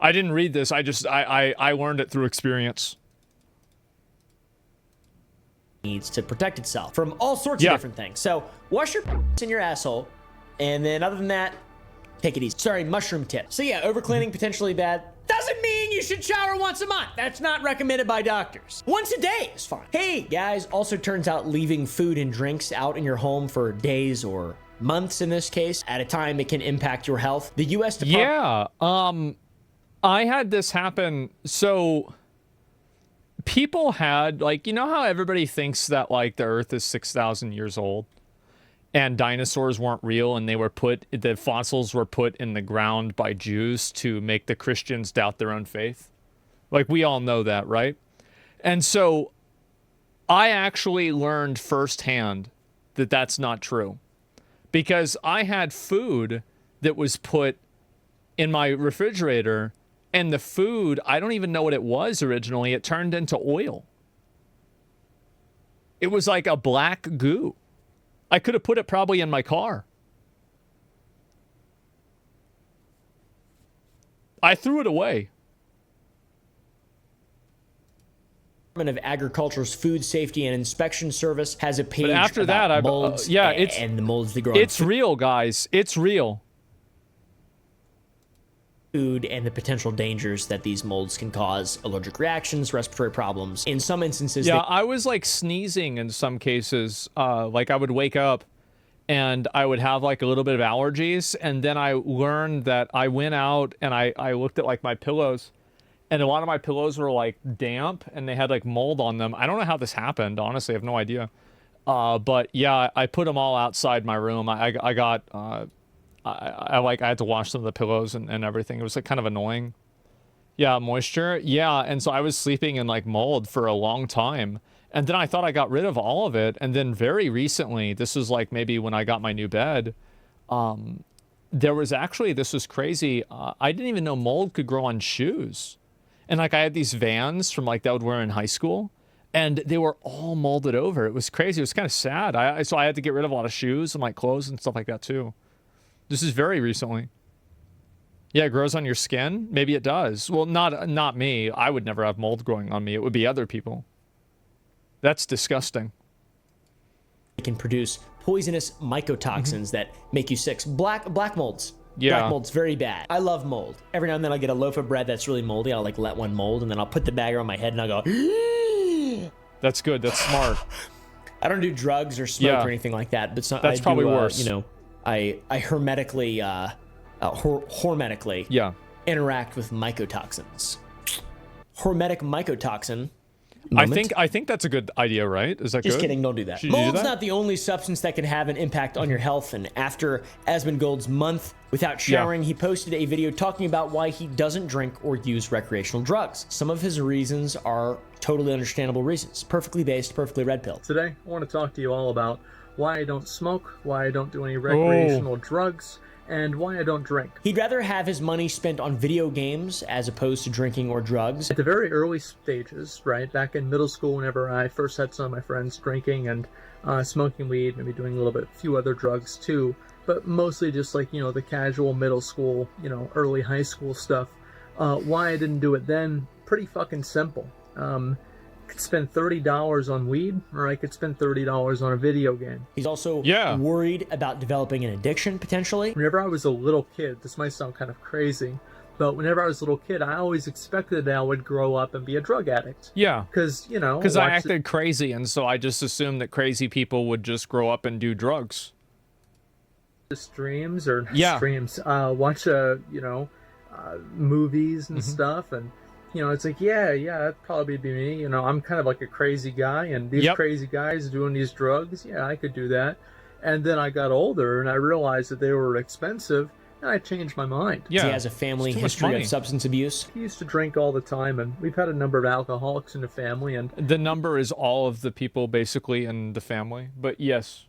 I didn't read this. I learned it through experience. Needs to protect itself from all sorts of different things. So wash your in your asshole, and then other than that, take it easy. Sorry, mushroom tip. So yeah, overcleaning potentially bad. Doesn't mean you should shower once a month. That's not recommended by doctors. Once a day is fine. Hey guys, also turns out leaving food and drinks out in your home for days or months in this case at a time, it can impact your health. The U.S. Department. Yeah, I had this happen. So people had, like, you know how everybody thinks that like the Earth is 6,000 years old? And dinosaurs weren't real, and the fossils were put in the ground by Jews to make the Christians doubt their own faith. Like, we all know that, right? And so I actually learned firsthand that that's not true. Because I had food that was put in my refrigerator, and the food, I don't even know what it was originally. It turned into oil. It was like a black goo. I could have put it probably in my car. I threw it away. Department of Agriculture's Food Safety and Inspection Service has a page But after about that, molds and the molds that grow It's on real, guys. It's real. food and the potential dangers that these molds can cause: allergic reactions, respiratory problems. In some instances, yeah, I was like sneezing in some cases. Like I would wake up and I would have like a little bit of allergies, and then I learned that I went out and I looked at like my pillows, and a lot of my pillows were like damp and they had like mold on them. I don't know how this happened, honestly. I have no idea. But yeah, I put them all outside my room. I had to wash some of the pillows and everything. It was like kind of annoying. Yeah, moisture. Yeah, and so I was sleeping in like mold for a long time. And then I thought I got rid of all of it. And then very recently, this was like maybe when I got my new bed, there was actually, this was crazy. I didn't even know mold could grow on shoes. And like I had these Vans from like that I would wear in high school, and they were all molded over. It was crazy. It was kind of sad. So I had to get rid of a lot of shoes and like clothes and stuff like that too. This is very recently. Yeah, it grows on your skin. Maybe it does. Well, not me. I would never have mold growing on me. It would be other people. That's disgusting. It can produce poisonous mycotoxins that make you sick. Black molds. Yeah. Black mold's very bad. I love mold. Every now and then I'll get a loaf of bread that's really moldy. I'll like let one mold, and then I'll put the bag around my head and I'll go. That's good. That's smart. I don't do drugs or smoke or anything like that, but that's probably worse. You know, I hermetically, hormetically interact with mycotoxins. Hormetic mycotoxin. moment. I think that's a good idea, right? Is that Just good? kidding, don't do that. Should you do Mold's that? not the only substance that can have an impact on your health, and after Asmongold's month without showering, he posted a video talking about why he doesn't drink or use recreational drugs. Some of his reasons are totally understandable reasons. Perfectly based, perfectly red pill. Today, I want to talk to you all about why I don't smoke, why I don't do any recreational drugs, and why I don't drink. He'd rather have his money spent on video games as opposed to drinking or drugs. At the very early stages, right, back in middle school, whenever I first had some of my friends drinking and smoking weed, maybe doing a few other drugs too, but mostly just like, you know, the casual middle school, you know, early high school stuff. Why I didn't do it then, pretty fucking simple. I could spend $30 on weed, or I could spend $30 on a video game. He's also worried about developing an addiction, potentially. Whenever I was a little kid, this might sound kind of crazy, but whenever I was a little kid, I always expected that I would grow up and be a drug addict. Yeah. Because, you know... Because I acted crazy, and so I just assumed that crazy people would just grow up and do drugs. Streams, or streams, watch, you know, movies and stuff, and... You know, it's like, yeah, that'd probably be me. You know, I'm kind of like a crazy guy, and these crazy guys doing these drugs, yeah, I could do that. And then I got older, and I realized that they were expensive, and I changed my mind. Yeah. He has a family history of substance abuse. He used to drink all the time, and we've had a number of alcoholics in the family. And the number is all of the people, basically, in the family. But yes.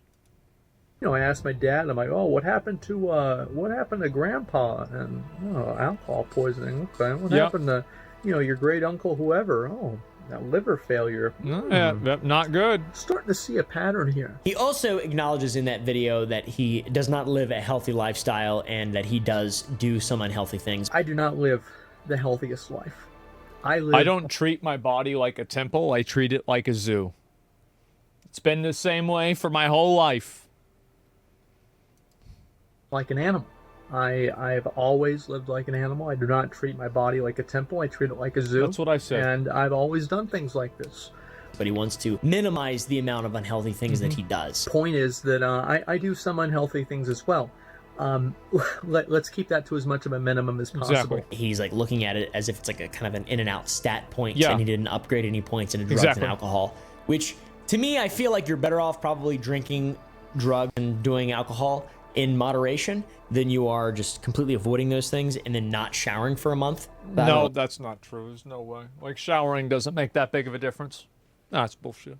You know, I asked my dad, I'm like, oh, what happened to Grandpa? And, oh, alcohol poisoning. Okay, what happened to... You know, your great uncle, whoever. Oh, that liver failure. Yeah, not good. Starting to see a pattern here. He also acknowledges in that video that he does not live a healthy lifestyle and that he does do some unhealthy things. I do not live the healthiest life. I don't treat my body like a temple. I treat it like a zoo. It's been the same way for my whole life. Like an animal. I've always lived like an animal. I do not treat my body like a temple. I treat it like a zoo. That's what I said. And I've always done things like this. But he wants to minimize the amount of unhealthy things that he does. Point is that I do some unhealthy things as well. Let's keep that to as much of a minimum as possible. Exactly. He's like looking at it as if it's like a kind of an in and out stat point, and he didn't upgrade any points into drugs and alcohol. Which, to me, I feel like you're better off probably drinking drugs and doing alcohol in moderation than you are just completely avoiding those things and then not showering for a month. No, that's not true. There's no way. Like, showering doesn't make that big of a difference. No, it's bullshit.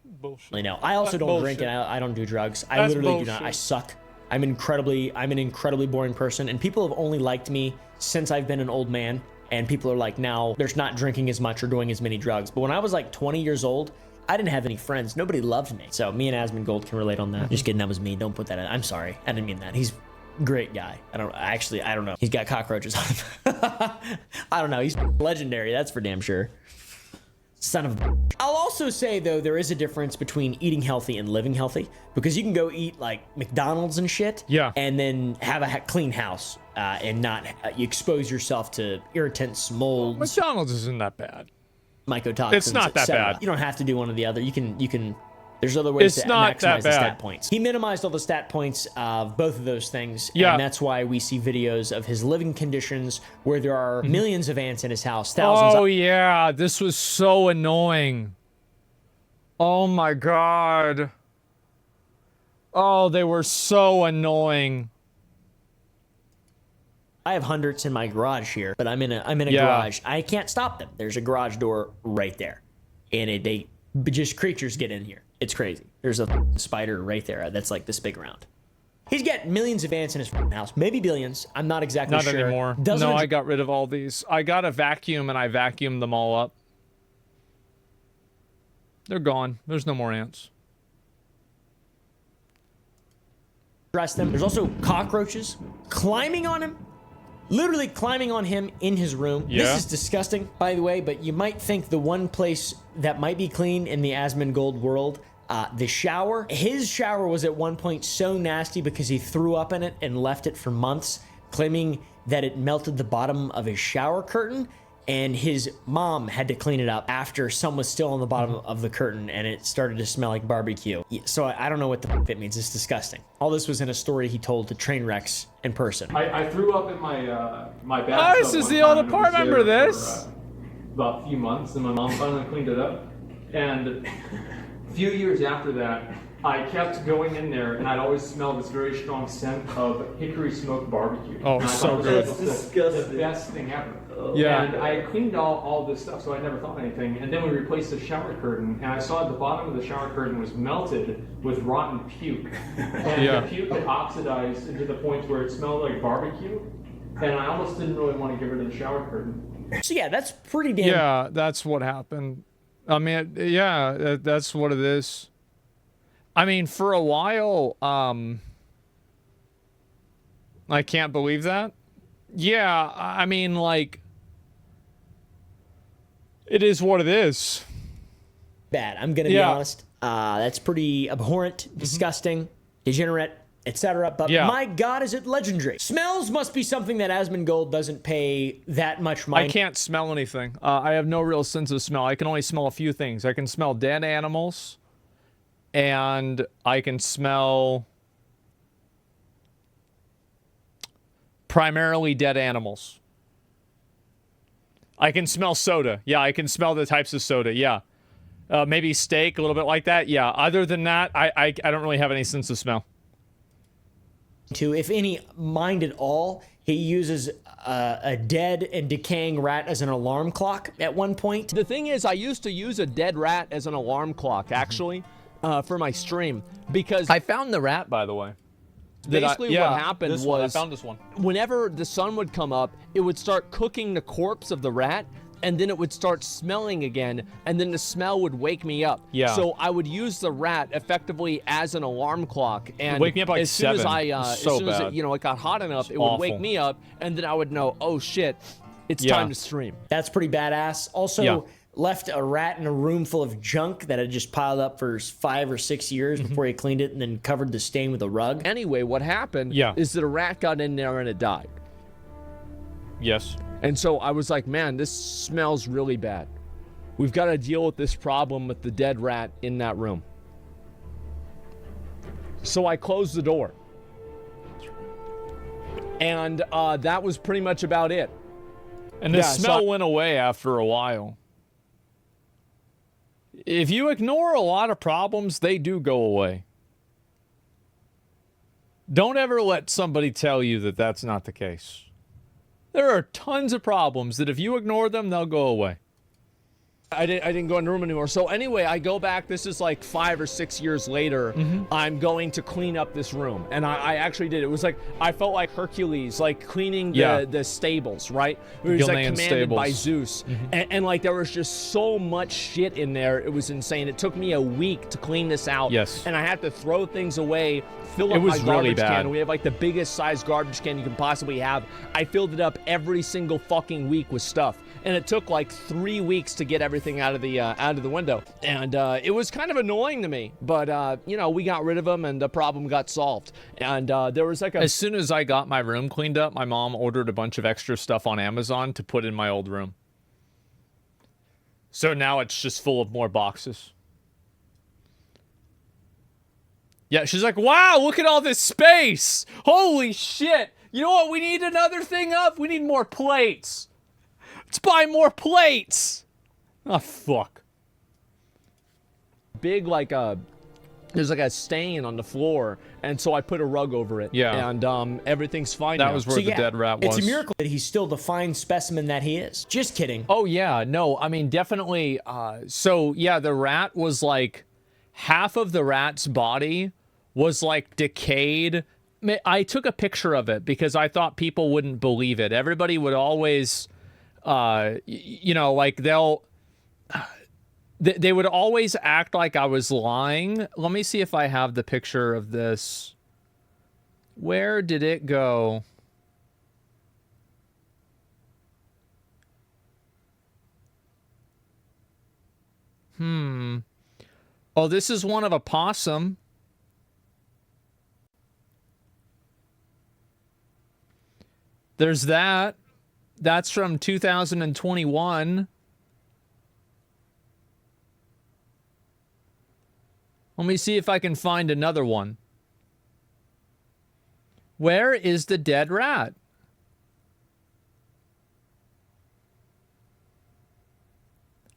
Bullshit. I know. I also don't drink and I don't do drugs. I literally do not. I suck. I'm an incredibly boring person, and people have only liked me since I've been an old man, and people are like, now there's not drinking as much or doing as many drugs. But when I was like 20 years old, I didn't have any friends. Nobody loved me. So me and Asmongold can relate on that. Just kidding, that was me. Don't put that in. I'm sorry. I didn't mean that. He's a great guy. I don't know. He's got cockroaches on him. I don't know. He's legendary. That's for damn sure. Son of a... I'll also say, though, there is a difference between eating healthy and living healthy, because you can go eat like McDonald's and shit, and then have a clean house and not you expose yourself to irritants, molds. McDonald's isn't that bad. Mycotoxins. It's not that bad. You don't have to do one or the other. You can. There's other ways to maximize the stat points. He minimized all the stat points of both of those things, and that's why we see videos of his living conditions where there are millions of ants in his house, thousands. Oh yeah, this was so annoying. Oh my god. Oh, they were so annoying. I have hundreds in my garage here, but I'm in a garage. I can't stop them. There's a garage door right there, and just creatures get in here. It's crazy. There's a spider right there that's like this big around. He's got millions of ants in his house, maybe billions. I'm not exactly sure. Not anymore. No, I got rid of all these. I got a vacuum and I vacuumed them all up. They're gone. There's no more ants. Dress them. There's also cockroaches climbing on him. Literally climbing on him in his room. Yeah. This is disgusting, by the way, but you might think the one place that might be clean in the Asmongold world, the shower. His shower was at one point so nasty because he threw up in it and left it for months, claiming that it melted the bottom of his shower curtain, and his mom had to clean it up after some was still on the bottom of the curtain and it started to smell like barbecue. So I don't know what the f it means. It's disgusting. All this was in a story he told to Trainwrecks in person. I threw up in my bathroom. Oh, this is the old apartment. Remember this? about a few months, and my mom finally cleaned it up. And a few years after that, I kept going in there, and I'd always smell this very strong scent of hickory smoked barbecue. Oh, so good. That's disgusting. The best thing ever. Yeah. And I had cleaned all this stuff, so I never thought anything. And then we replaced the shower curtain, and I saw at the bottom of the shower curtain was melted with rotten puke. And the puke had oxidized into the point where it smelled like barbecue. And I almost didn't really want to get rid of the shower curtain. So yeah, that's pretty damn... Yeah, that's what happened. I mean, yeah, that's what it is. I mean, for a while, I can't believe that. Yeah, I mean, like, it is what it is. Bad. I'm going to be honest. That's pretty abhorrent, disgusting, degenerate, etc. But my God, is it legendary. Smells must be something that Asmongold doesn't pay that much mind. I can't smell anything. I have no real sense of smell. I can only smell a few things. I can smell dead animals, and I can smell primarily dead animals. I can smell soda. Yeah, I can smell the types of soda. Yeah. Maybe steak, a little bit like that. Yeah. Other than that, I don't really have any sense of smell. If any mind at all, he uses a dead and decaying rat as an alarm clock at one point. The thing is, I used to use a dead rat as an alarm clock, actually, for my stream, because... I found the rat, by the way. Basically, what happened was, I found this one. Whenever the sun would come up, it would start cooking the corpse of the rat, and then it would start smelling again, and then the smell would wake me up. Yeah. So I would use the rat effectively as an alarm clock, and wake me up like as soon 7. as it, it got hot enough, it would wake me up, and then I would know, oh shit, it's time to stream. That's pretty badass. Also, left a rat in a room full of junk that had just piled up for 5 or 6 years before he cleaned it, and then covered the stain with a rug. Anyway, what happened is that a rat got in there and it died. Yes. And so I was like, man, this smells really bad. We've got to deal with this problem with the dead rat in that room. So I closed the door. And that was pretty much about it. And the smell went away after a while. If you ignore a lot of problems, they do go away. Don't ever let somebody tell you that that's not the case. There are tons of problems that if you ignore them, they'll go away. I didn't go in the room anymore. So anyway, I go back. This is like 5 or 6 years later. I'm going to clean up this room. And I actually did. It was like, I felt like Hercules, like cleaning the stables, right? It was like commanded by Zeus. And like there was just so much shit in there. It was insane. It took me a week to clean this out. Yes. And I had to throw things away, fill up my garbage can. We have like the biggest size garbage can you can possibly have. I filled it up every single fucking week with stuff. And it took like 3 weeks to get everything out of the window, and it was kind of annoying to me. But we got rid of them, and the problem got solved. And there was like as soon as I got my room cleaned up, my mom ordered a bunch of extra stuff on Amazon to put in my old room. So now it's just full of more boxes. Yeah, she's like, wow, look at all this space. Holy shit. You know what we need another thing of? We need more plates. Let's buy more plates. Oh, fuck. Big, like, there's like a stain on the floor, and so I put a rug over it. Yeah. And everything's fine now. That was where the dead rat was. It's a miracle that he's still the fine specimen that he is. Just kidding. Oh, yeah. No, I mean, definitely. So, yeah, the rat was like, half of the rat's body was like decayed. I took a picture of it because I thought people wouldn't believe it. Everybody would always... like they would always act like I was lying. Let me see if I have the picture of this. Where did it go? Oh, this is one of a possum. There's that. That's from 2021. Let me see if I can find another one. Where is the dead rat?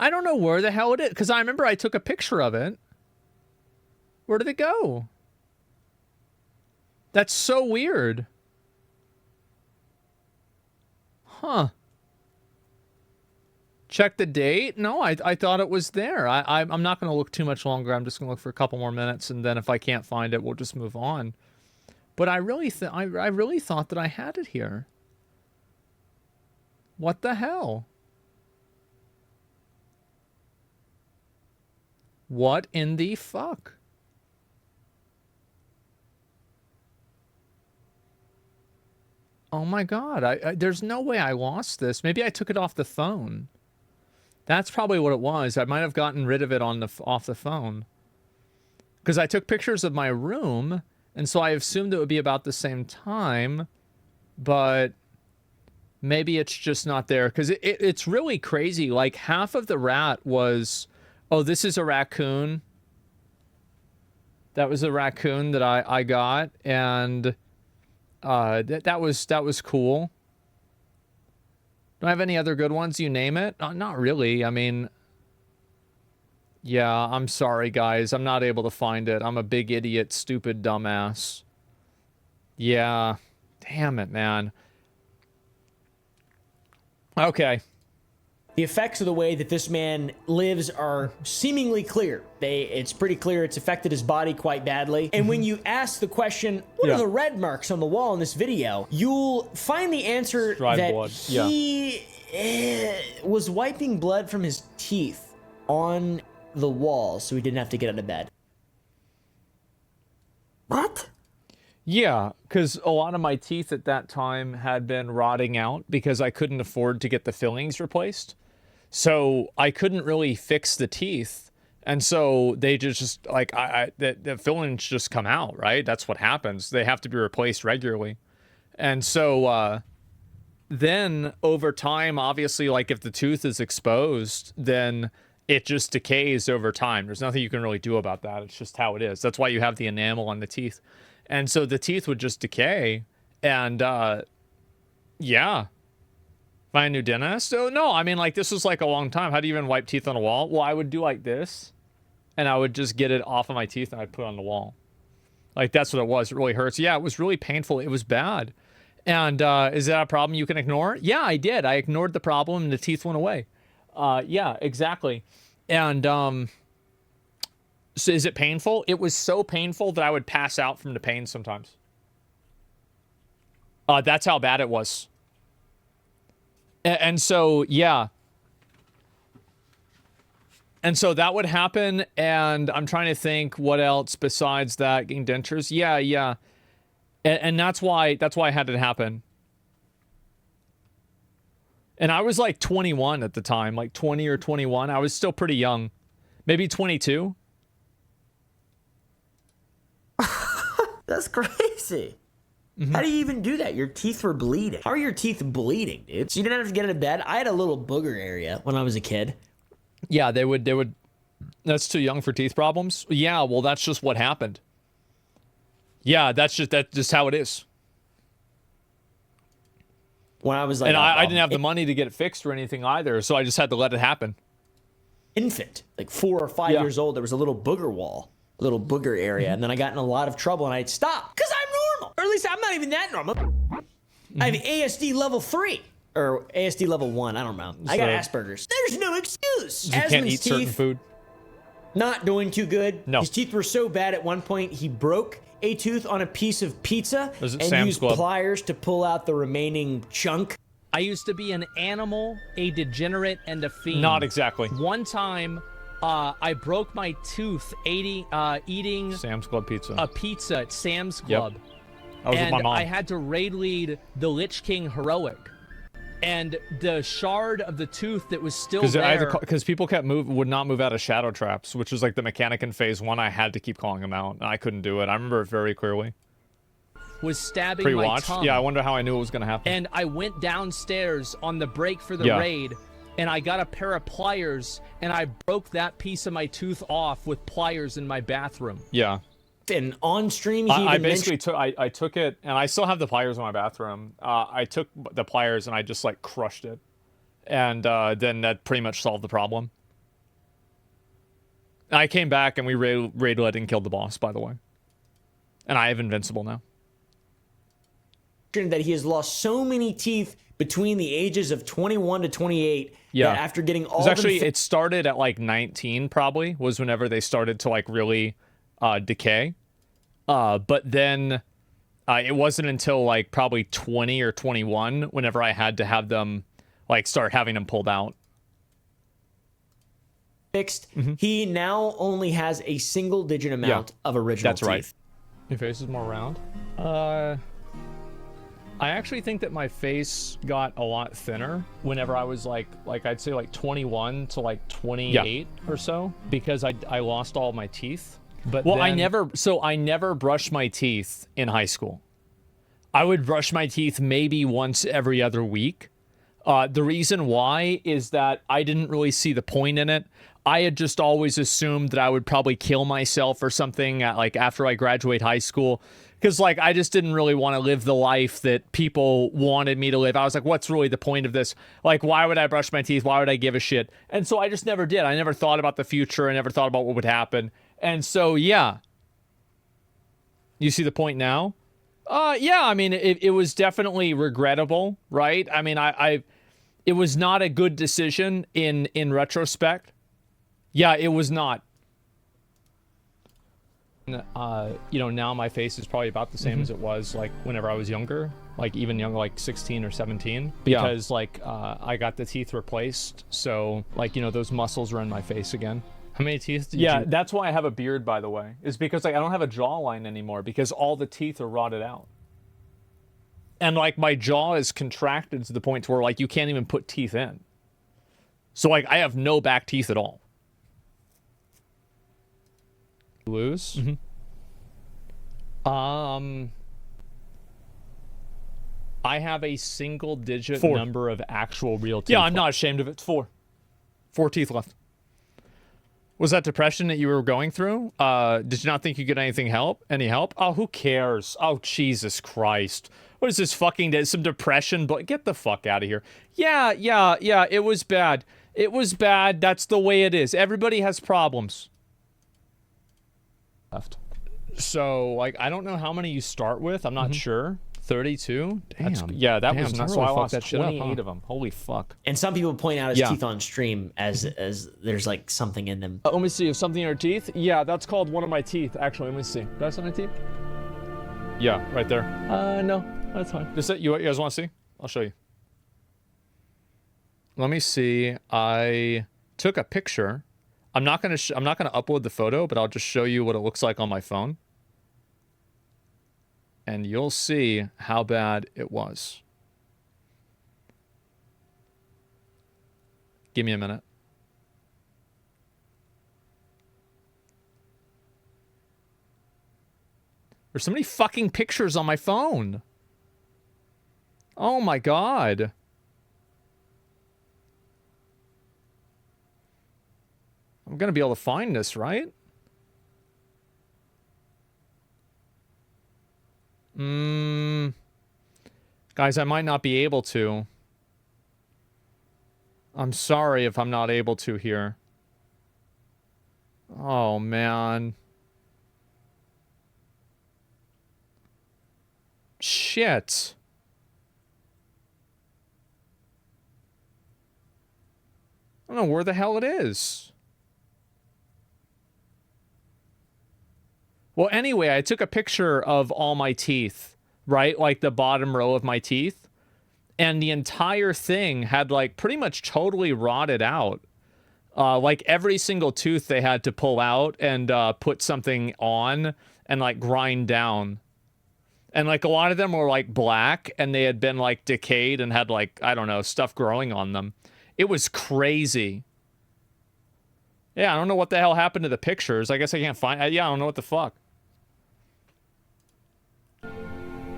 I don't know where the hell it is, because I remember I took a picture of it. Where did it go? That's so weird. Huh. Check the date? No, I thought it was there. I'm not going to look too much longer. I'm just going to look for a couple more minutes, and then if I can't find it, we'll just move on. But I really thought that I had it here. What the hell? What in the fuck? Oh my god, there's no way I lost this. Maybe I took it off the phone. That's probably what it was. I might have gotten rid of it off the phone. Because I took pictures of my room, and so I assumed it would be about the same time, but maybe it's just not there. Because it's really crazy. Like, half of the rat was, oh, this is a raccoon. That was a raccoon that I got, and that was cool. Do I have any other good ones? You name it? Not really. I mean, yeah, I'm sorry, guys. I'm not able to find it. I'm a big idiot, stupid dumbass. Yeah. Damn it, man. Okay. The effects of the way that this man lives are seemingly clear. It's pretty clear it's affected his body quite badly. And when you ask the question, what are the red marks on the wall in this video, you'll find the answer that blood. he was wiping blood from his teeth on the wall so he didn't have to get out of bed. What? Yeah, because a lot of my teeth at that time had been rotting out because I couldn't afford to get the fillings replaced. So I couldn't really fix the teeth. And so they just like, the fillings just come out, right? That's what happens. They have to be replaced regularly. And so then over time, obviously, like if the tooth is exposed, then it just decays over time. There's nothing you can really do about that. It's just how it is. That's why you have the enamel on the teeth. And so the teeth would just decay. And yeah. Find a new dentist? So no, I mean, like, this was like a long time. How do you even wipe teeth on a wall? Well, I would do like this, and I would just get it off of my teeth and I'd put it on the wall. Like, that's what it was. It really hurts. Yeah, it was really painful. It was bad. And is that a problem you can ignore? Yeah, I did. I ignored the problem and the teeth went away. Yeah, exactly. And so is it painful? It was so painful that I would pass out from the pain sometimes. That's how bad it was. And so, yeah. And so that would happen, and I'm trying to think what else besides that, getting dentures. Yeah. And that's why I had it happen. And I was like 21 at the time, like 20 or 21. I was still pretty young. Maybe 22. That's crazy. How do you even do that? Your teeth were bleeding. How are your teeth bleeding, dude? So you didn't have to get into bed? I had a little booger area when I was a kid. Yeah, they would. That's too young for teeth problems? Yeah, well, that's just what happened. Yeah, that's just how it is. When I was like, and I didn't have the money to get it fixed or anything either, so I just had to let it happen. Infant, like 4 or 5 years old, there was a little booger wall, a little booger area, and then I got in a lot of trouble, and I'd stop because I'm normal, or at least I'm not even that normal. I have ASD level 3 or ASD level 1. I don't know. I got Asperger's. There's no excuse. You can't eat certain food. Not doing too good. No. His teeth were so bad at one point he broke a tooth on a piece of pizza and Sam's used Club? pliers to pull out the remaining chunk. I used to be an animal, a degenerate, and a fiend. Not exactly. One time, I broke my tooth eating Sam's Club pizza. A pizza at Sam's Club. Yep. I was with my mom. I had to raid lead the Lich King Heroic. And the shard of the tooth that was still there... Because people would not move out of shadow traps, which was like the mechanic in phase 1. I had to keep calling them out, and I couldn't do it. I remember it very clearly. Was stabbing Pre-watched? my tongue. Yeah, I wonder how I knew it was going to happen. And I went downstairs on the break for the raid, and I got a pair of pliers, and I broke that piece of my tooth off with pliers in my bathroom. Yeah. And on stream, I basically took it, and I still have the pliers in my bathroom. I took the pliers and I just like crushed it, and then that pretty much solved the problem. I came back and we raided and killed the boss, by the way. And I have Invincible now. That he has lost so many teeth between the ages of 21 to 28 that after getting all it started at like 19 probably was whenever they started to like really decay. But then it wasn't until like probably 20 or 21 whenever I had to have them like start having them pulled out. Fixed. He now only has a single digit amount of original teeth. Right. Your face is more round. I actually think that my face got a lot thinner whenever I was like I'd say like 21 to like 28 or so, because I lost all my teeth. But I never brushed my teeth in high school. I would brush my teeth maybe once every other week. The reason why is that I didn't really see the point in it. I had just always assumed that I would probably kill myself or something like after I graduate high school. Because, like, I just didn't really want to live the life that people wanted me to live. I was like, what's really the point of this? Like, why would I brush my teeth? Why would I give a shit? And so I just never did. I never thought about the future. I never thought about what would happen. And so, yeah. You see the point now? Yeah, I mean, it was definitely regrettable, right? I mean, it was not a good decision in retrospect. Yeah, it was not. Now my face is probably about the same as it was like whenever I was younger, like even younger, like 16 or 17, because I got the teeth replaced. So like, those muscles are in my face again. How many teeth did you... that's why I have a beard, by the way, is because like I don't have a jawline anymore because all the teeth are rotted out. And like my jaw is contracted to the point where like you can't even put teeth in. So like I have no back teeth at all. Lose? I have a single digit number of actual real teeth. Yeah, I'm not ashamed of it. 4 teeth left. Was that depression that you were going through? Did you not think you get any help? Oh, who cares? Oh, Jesus Christ. What is this fucking some depression? But get the fuck out of here. Yeah, it was bad. It was bad. That's the way it is. Everybody has problems. Left. So, like, I don't know how many you start with. I'm not sure. 32? Damn. That was nuts. So I lost 28 of them. Holy fuck. And some people point out his teeth on stream as there's like something in them. Let me see. If something in your teeth? Yeah, that's called one of my teeth. Actually, let me see. Do I have something in my teeth? Yeah, right there. No, that's fine. Just you guys want to see? I'll show you. Let me see. I took a picture. I'm not gonna upload the photo, but I'll just show you what it looks like on my phone. And you'll see how bad it was. Give me a minute. There's so many fucking pictures on my phone. Oh my God. I'm gonna be able to find this, right? Guys, I might not be able to. I'm sorry if I'm not able to here. Oh, man. Shit. I don't know where the hell it is. Well, anyway, I took a picture of all my teeth, right? Like the bottom row of my teeth. And the entire thing had like pretty much totally rotted out. Like every single tooth they had to pull out and put something on and like grind down. And like a lot of them were like black and they had been like decayed and had like, I don't know, stuff growing on them. It was crazy. Yeah, I don't know what the hell happened to the pictures. I guess I can't find... yeah, I don't know what the fuck.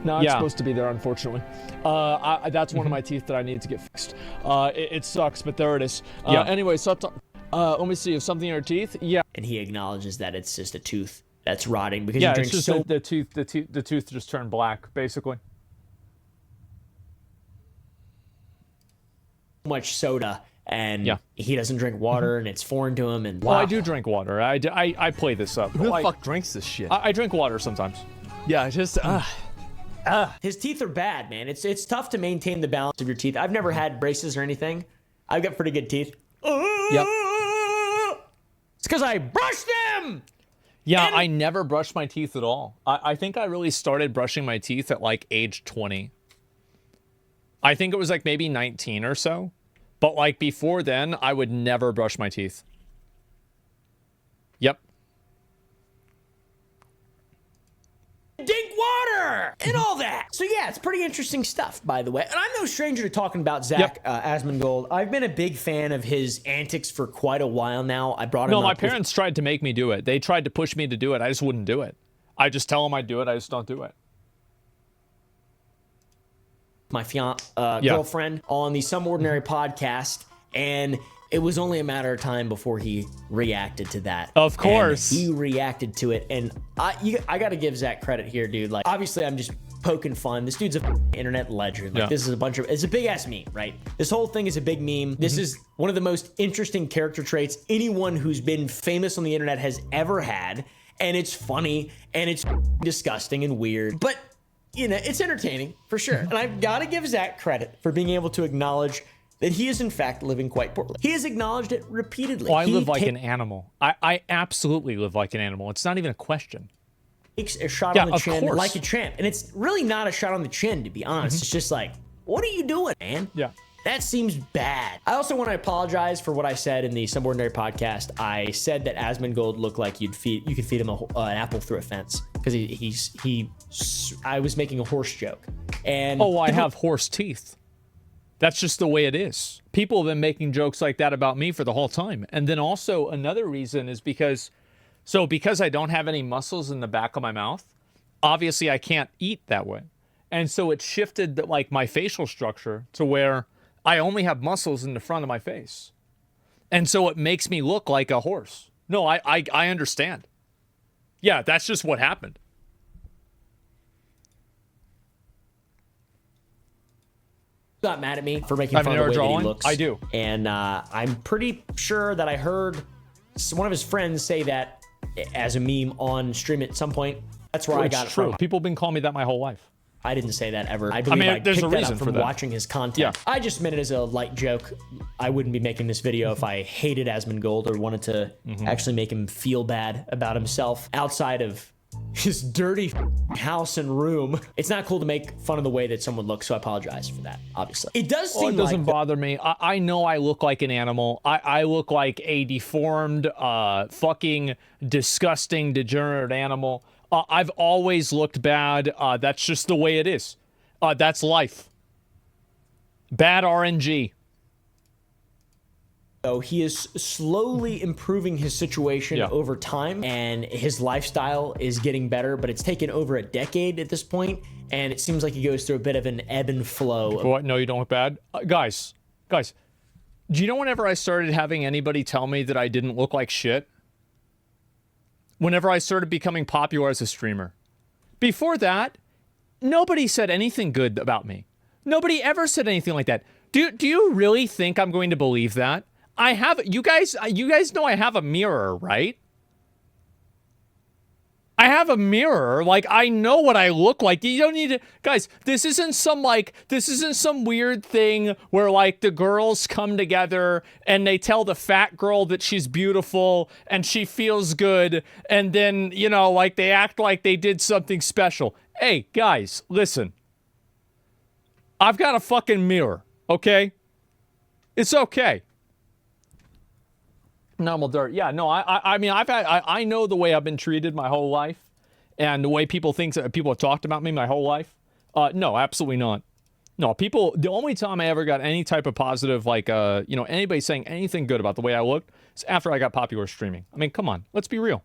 No, it's supposed to be there, unfortunately. That's one of my teeth that I need to get fixed. It sucks, but there it is. Anyway, so let me see if something in your teeth. Yeah. And he acknowledges that it's just a tooth that's rotting because you drink it's just the tooth just turned black, basically. Much soda and he doesn't drink water, and it's foreign to him. And well, I do drink water. I play this up. Who the fuck drinks this shit? I drink water sometimes. Yeah, just his teeth are bad, man. It's tough to maintain the balance of your teeth. I've never had braces or anything. I've got pretty good teeth. Yep. It's because I brushed them. Yeah, I never brushed my teeth at all. I think I really started brushing my teeth at like age 20. I think it was like maybe 19 or so. But like before then, I would never brush my teeth. Yep. Drink water and all that. So yeah, it's pretty interesting stuff, by the way. And I'm no stranger to talking about Zach Asmongold. I've been a big fan of his antics for quite a while now. I brought him up. No, my parents tried to make me do it. They tried to push me to do it. I just wouldn't do it. I just tell them I do it. I just don't do it. My girlfriend on the Some Ordinary podcast, and it was only a matter of time before he reacted to that. Of course. And he reacted to it, and I got to give Zach credit here, dude. Like, obviously, I'm just poking fun. This dude's a internet legend. Like, this is it's a big ass meme, right? This whole thing is a big meme. This is one of the most interesting character traits anyone who's been famous on the internet has ever had, and it's funny, and it's disgusting and weird, but you know, it's entertaining for sure. And I've got to give Zach credit for being able to acknowledge that he is in fact living quite poorly. He has acknowledged it repeatedly. Oh, I live like an animal. I absolutely live like an animal. It's not even a question. Takes a shot on the chin like a champ. And it's really not a shot on the chin, to be honest. It's just like, what are you doing, man? Yeah. That seems bad. I also want to apologize for what I said in the Some Ordinary podcast. I said that Asmongold looked like you could feed him an apple through a fence because I was making a horse joke. And I have horse teeth. That's just the way it is. People have been making jokes like that about me for the whole time. And then also another reason is because I don't have any muscles in the back of my mouth, obviously I can't eat that way. And so it shifted like my facial structure to where I only have muscles in the front of my face. And so it makes me look like a horse. No, I understand. Yeah, that's just what happened. Not mad at me for making fun of the way that he looks. I do. And I'm pretty sure that I heard one of his friends say that as a meme on stream at some point. That's where I got it from. People have been calling me that my whole life. I didn't say that ever. I believe I there's picked a that reason up for from that. watching his content. Yeah. I just meant it as a light joke. I wouldn't be making this video if I hated Asmongold or wanted to actually make him feel bad about himself outside of his dirty house and room. It's not cool to make fun of the way that someone looks, so I apologize for that, obviously. It does seem it doesn't bother me. I know I look like an animal. I look like a deformed, fucking disgusting, degenerate animal. I've always looked bad. That's just the way it is. That's life. Bad RNG. So he is slowly improving his situation over time, and his lifestyle is getting better, but it's taken over a decade at this point, and it seems like he goes through a bit of an ebb and flow. What? No, you don't look bad? Guys, do you know whenever I started having anybody tell me that I didn't look like shit? Whenever I started becoming popular as a streamer. Before that, nobody said anything good about me. Nobody ever said anything like that. Do you really think I'm going to believe that? I have, you guys know I have a mirror, right? I have a mirror. Like, I know what I look like. You don't need to, guys, this isn't some weird thing where like the girls come together and they tell the fat girl that she's beautiful and she feels good. And then, you know, like they act like they did something special. Hey, guys, listen. I've got a fucking mirror, okay? It's okay. Normal dirt. Yeah, no, I mean, I know the way I've been treated my whole life and the way people have talked about me my whole life. No, absolutely not. No, the only time I ever got any type of positive, like, you know, anybody saying anything good about the way I looked is after I got popular streaming. I mean, come on, let's be real.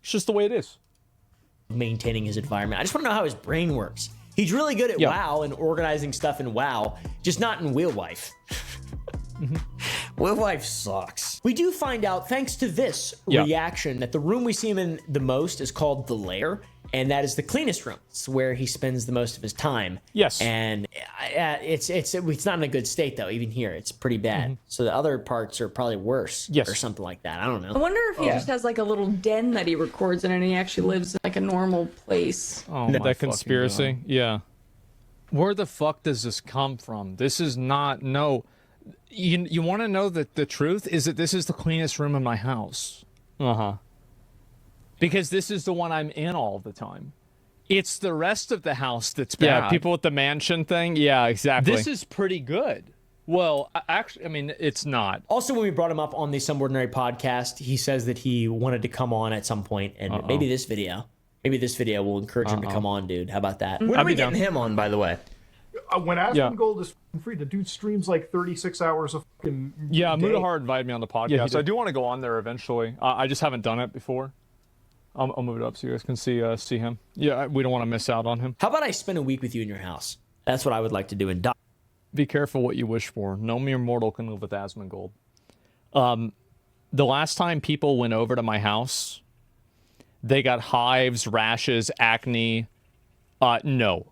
It's just the way it is. Maintaining his environment. I just want to know how his brain works. He's really good at WoW and organizing stuff in WoW, just not in Real Life. Real life sucks. We do find out, thanks to this reaction, that the room we see him in the most is called The Lair. and that is the cleanest room. It's where he spends the most of his time. Yes. And it's not in a good state though. Even here, it's pretty bad. So the other parts are probably worse. Yes. Or something like that. I don't know. I wonder if he just has like a little den that he records in, and he actually lives in like a normal place. Oh, that conspiracy. Yeah. Where the fuck does this come from? This is not You want to know the truth is that this is the cleanest room in my house. Because this is the one I'm in all the time. It's the rest of the house that's bad. Yeah, people with the mansion thing. Yeah, exactly. This is pretty good. Well, actually, I mean, it's not. Also, when we brought him up on the Some Ordinary podcast, he says that he wanted to come on at some point, and maybe this video will encourage him to come on, dude. How about that? When are we getting him on, by the way? When Asmongold is free, the dude streams like 36 hours of fucking Yeah, day. Mudahar invited me on the podcast. So I do want to go on there eventually. I just haven't done it before. I'll move it up so you guys can see him. Yeah, we don't want to miss out on him. How about I spend a week with you in your house? That's what I would like to do in Doc. Be careful what you wish for. No mere mortal can live with Asmongold. The last time people went over to my house, they got hives, rashes, acne. No.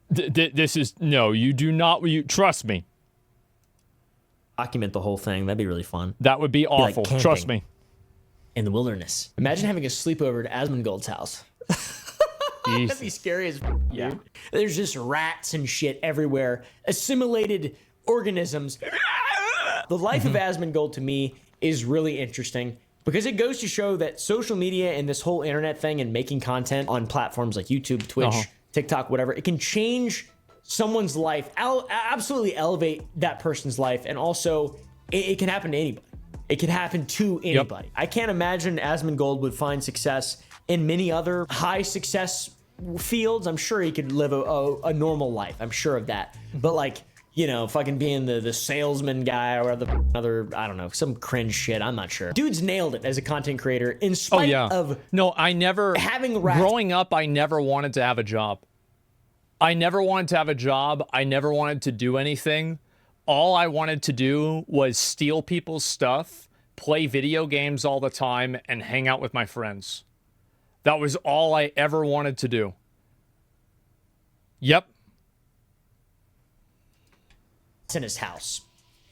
This is no. You do not. You trust me. Document the whole thing. That'd be really fun. That would be awful. Like trust me. In the wilderness. Imagine having a sleepover at Asmongold's house. That'd be scary as dude. There's just rats and shit everywhere. Assimilated organisms. The life of Asmongold to me is really interesting because it goes to show that social media and this whole internet thing and making content on platforms like YouTube, Twitch, TikTok, whatever, it can change someone's life, absolutely elevate that person's life, and also it can happen to anybody. It can happen to anybody. I can't imagine Asmongold would find success in many other high success fields. I'm sure he could live a normal life. I'm sure of that. But like, you know, fucking being the salesman guy or the other, I don't know, some cringe shit. I'm not sure. Dude's nailed it as a content creator in spite of I never having rats. Growing up, I never wanted to have a job. I never wanted to have a job. I never wanted to do anything. All I wanted to do was steal people's stuff, play video games all the time, and hang out with my friends. That was all I ever wanted to do. Yep. In his house.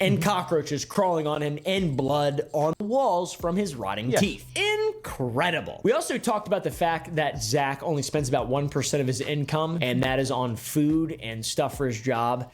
And cockroaches crawling on him and blood on the walls from his rotting teeth. Incredible. We also talked about the fact that Zach only spends about 1% of his income, and that is on food and stuff for his job.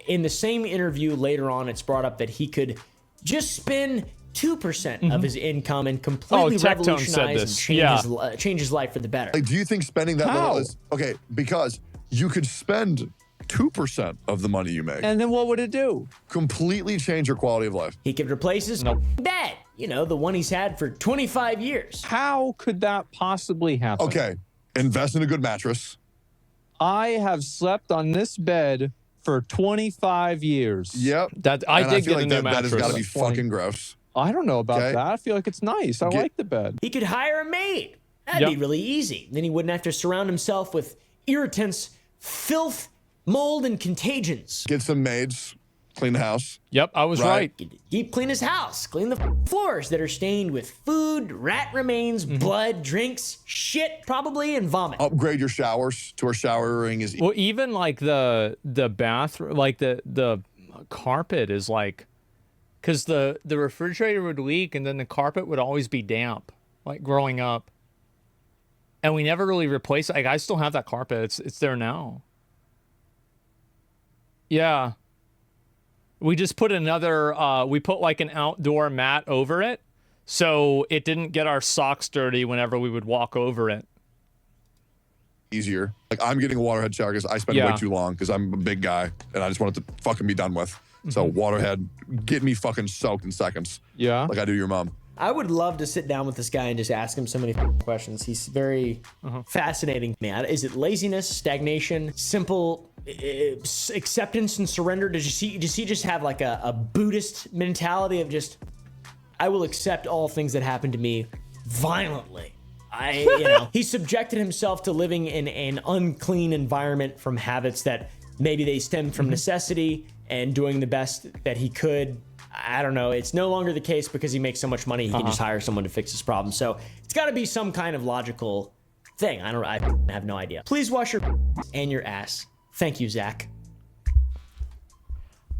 In the same interview later on, it's brought up that he could just spend 2% of his income and completely revolutionize and change his life for the better. Like, do you think spending that little is okay? Because you could spend 2% of the money you make. And then what would it do? Completely change your quality of life. He could replace his bed, you know, the one he's had for 25 years. How could that possibly happen? Okay, invest in a good mattress. I have slept on this bed for 25 years. Yep. I did get a new mattress. That has got to be fucking gross. I don't know about that. I feel like it's nice. I like the bed. He could hire a maid. That'd be really easy. Then he wouldn't have to surround himself with irritants, filth, mold, and contagions. Get some maids, clean the house. Yep, I was right. Deep clean his house, clean the floors that are stained with food, rat remains, blood, drinks, shit, probably, and vomit. Upgrade your showers to where showering is. Well, even like the bathroom, like the carpet is like, because the refrigerator would leak and then the carpet would always be damp, like growing up. And we never really replaced it. Like, I still have that carpet. It's there now. Yeah. We just put we put like an outdoor mat over it so it didn't get our socks dirty whenever we would walk over it. Easier. Like, I'm getting a waterhead shower because I spend way too long because I'm a big guy and I just want it to fucking be done with. So waterhead, get me fucking soaked in seconds. Yeah. Like I do your mom. I would love to sit down with this guy and just ask him so many questions. He's very fascinating, man. Is it laziness, stagnation, simple acceptance and surrender? Does he just have like a Buddhist mentality of just, I will accept all things that happen to me violently? He subjected himself to living in an unclean environment from habits that maybe they stemmed from necessity and doing the best that he could. I don't know. It's no longer the case because he makes so much money. He can just hire someone to fix his problem. So it's got to be some kind of logical thing. I have no idea. Please wash your and your ass. Thank you, Zach.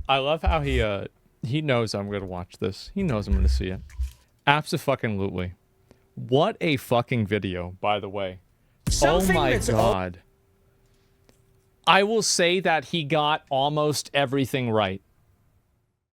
I love how he knows I'm gonna watch this. He knows I'm gonna see it. Abso-fucking-lutely. What a fucking video, by the way. Something oh my god. I will say that he got almost everything right.